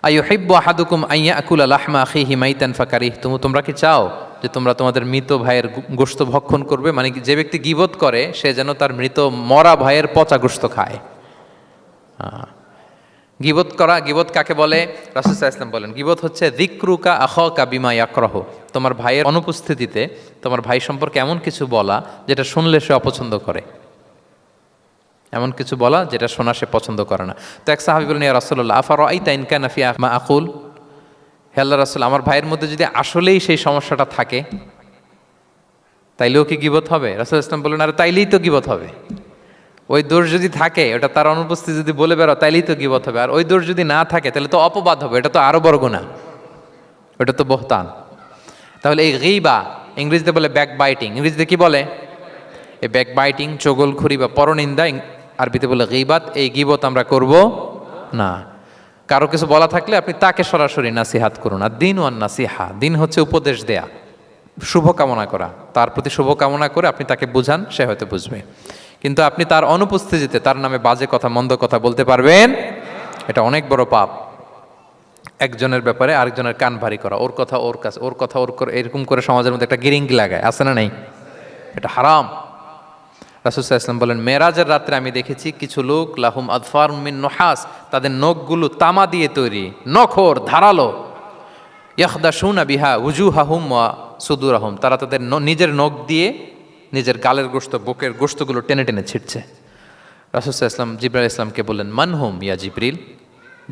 Speaker 1: আইয়ুহিব্বু আহাদুকুম আইয়াকুলা লাহমা আখিহি মাইতান ফাকারিহতুম, তোমরা কি চাও যে তোমরা তোমাদের মৃত ভাইয়ের গোশত ভক্ষণ করবে? মানে যে ব্যক্তি গীবত করে সে যেন তার মৃত মরা ভাইয়ের পচা গোশত খায়। গীবত করা, গীবত কাকে বলে? রাসূল সাল্লাল্লাহু আলাইহি ওয়াসাল্লাম বলেন, গীবত হচ্ছে যিকরুকা আখাকা বিমা ইয়াকরাহু, তোমার ভাইয়ের অনুপস্থিতিতে তোমার ভাই সম্পর্কে এমন কিছু বলা যেটা শুনলে সে অপছন্দ করে, এমন কিছু বলা যেটা শোনা সে পছন্দ করে না। তো এক সাহাবী বলেন, ইয়া রাসূলুল্লাহ আফারাআইতা ইন কানা ফি মা আকুল, হে আল্লাহর রাসূল, আমার ভাইয়ের মধ্যে যদি আসলেই সেই সমস্যাটা থাকে তাইলেও কি গীবত হবে? রাসূল সাল্লাল্লাহু আলাইহি ওয়াসাল্লাম বলেন, আরে তাইলেই তো গীবত হবে। ওই দোষ যদি থাকে, ওটা তার অনুপস্থিতি যদি বলে বেরো তাইলেই তো গীবত হবে। আর ওই দোষ যদি না থাকে তাহলে তো অপবাদ হবে, এটা তো আরো বড় গুনাহ। ওটা তো বহতান। তাহলে এই গীবা ইংরেজিতে বলে ব্যাক বাইটিং, ইংরেজিতে কি বলে? এই ব্যাক বাইটিং, চগলখুরি বা পরনিন্দা আরবিতে বলে গীবাত। এই গীবত আমরা করব না। কারো কিছু বলা থাকলে আপনি তাকে সরাসরি নাসিহাত করুন। আর দিন ওয়ান নাসিহা, দিন হচ্ছে উপদেশ দেয়া, শুভ কামনা করা, তার প্রতি শুভ কামনা করে আপনি তাকে বুঝান, সে হয়তো বুঝবে। কিন্তু আপনি তার অনুপস্থিতিতে তার নামে বাজে কথা, মন্দ কথা বলতে পারবেন? এটা অনেক বড় পাপ। একজনের ব্যাপারে আরেকজনের কান ভারী করা, ওর কথা ওর কাছে, ওর কথা ওর করে, এরকম করে সমাজের মধ্যে একটা গিরিঙ্গি লাগায়, আছে না নেই? এটা হারাম। রাসূল সাল্লাল্লাহু আলাইহি ওয়াসাল্লাম বলেন, মেরাজের রাত্রে আমি দেখেছি কিছু লোক লাহুম আদফার মিন নুহাস, তাদের নখগুলো তামা দিয়ে তৈরি, নখর ধারালো, ইয়াখদাশুনা বিহা উজুহাহুম ওয়া সুদুরাহুম, তারা তাদের নিজের নখ দিয়ে নিজের গালের গোশত, বুকের গোশতগুলো টেনে টেনে ছিটছে। রাসূল সাল্লাল্লাহু আলাইহি ওয়াসাল্লাম জিবরাইল আলাইহিস সালামকে বললেন, মানহুম ইয়া জিবরিল?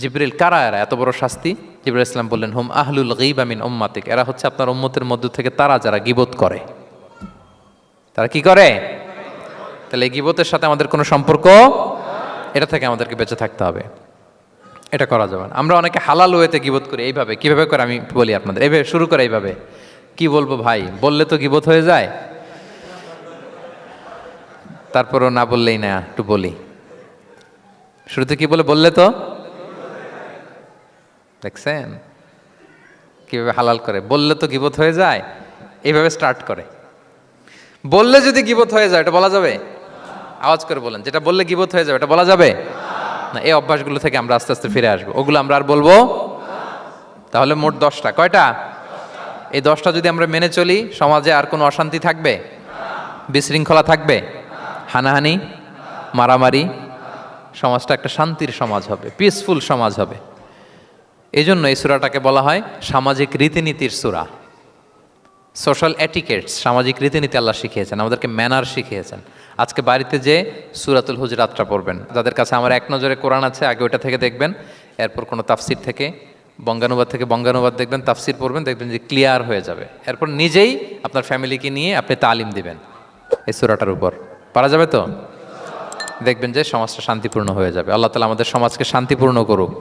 Speaker 1: জিবরিল, কারা এরা, এত বড় শাস্তি? জিবরাইল আলাইহিস সালাম বললেন, হুম আহলুল গীবা মিন উম্মাতিক, এরা হচ্ছে আপনার উম্মতের মধ্য থেকে তারা যারা গীবত করে। তারা কি করে? তাহলে এই গীবতের সাথে আমাদের কোনো সম্পর্ক, এটা থেকে আমাদেরকে বেঁচে থাকতে হবে, এটা করা যাবে না। আমরা অনেকে হালাল ওয়েতে গীবত করি। এইভাবে কিভাবে করে আমি বলি আপনাদের, এইভাবে শুরু করে, এইভাবে কি বলবো ভাই, বললে তো গীবত হয়ে যায়, তারপরও না বললেই না, একটু বলি। শুরুতে কি বললে তো, দেখছেন কিভাবে হালাল করে, বললে তো গীবত হয়ে যায়, এইভাবে স্টার্ট করে। বললে যদি গীবত হয়ে যায় এটা বলা যাবে? আওয়াজ করে বলেন, যেটা বললে গীবত হয়ে যাবে এটা বলা যাবে না। এই অভ্যাসগুলো থেকে আমরা আস্তে আস্তে ফিরে আসবো, ওগুলো আমরা আর বলবো। তাহলে মোট 10টা, কয়টা? এই 10টা যদি আমরা মেনে চলি, সমাজে আর কোনো অশান্তি থাকবে? বিশৃঙ্খলা থাকবে? হানাহানি, মারামারি? সমাজটা একটা শান্তির সমাজ হবে, পিসফুল সমাজ হবে। এই জন্য এই সূরাটাকে বলা হয় সামাজিক রীতিনীতির সূরা। সোশ্যাল এটিকেটস, সামাজিক রীতিনীতি আল্লাহ শিখিয়েছেন, আমাদেরকে ম্যানার শিখিয়েছেন। আজকে বাড়িতে যে সূরাতুল হুজরাতটা পড়বেন, যাদের কাছে আমার এক নজরে কোরআন আছে আগে ওটা থেকে দেখবেন, এরপর কোনো তাফসির থেকে বঙ্গানুবাদ থেকে বঙ্গানুবাদ দেখবেন, তাফসির পড়বেন, দেখবেন যে ক্লিয়ার হয়ে যাবে। এরপর নিজেই আপনার ফ্যামিলিকে নিয়ে আপনি তালিম দিবেন এই সূরাটার উপর, পারা যাবে তো? দেখবেন যে সমাজটা শান্তিপূর্ণ হয়ে যাবে। আল্লাহ তাআলা আমাদের সমাজকে শান্তিপূর্ণ করুক।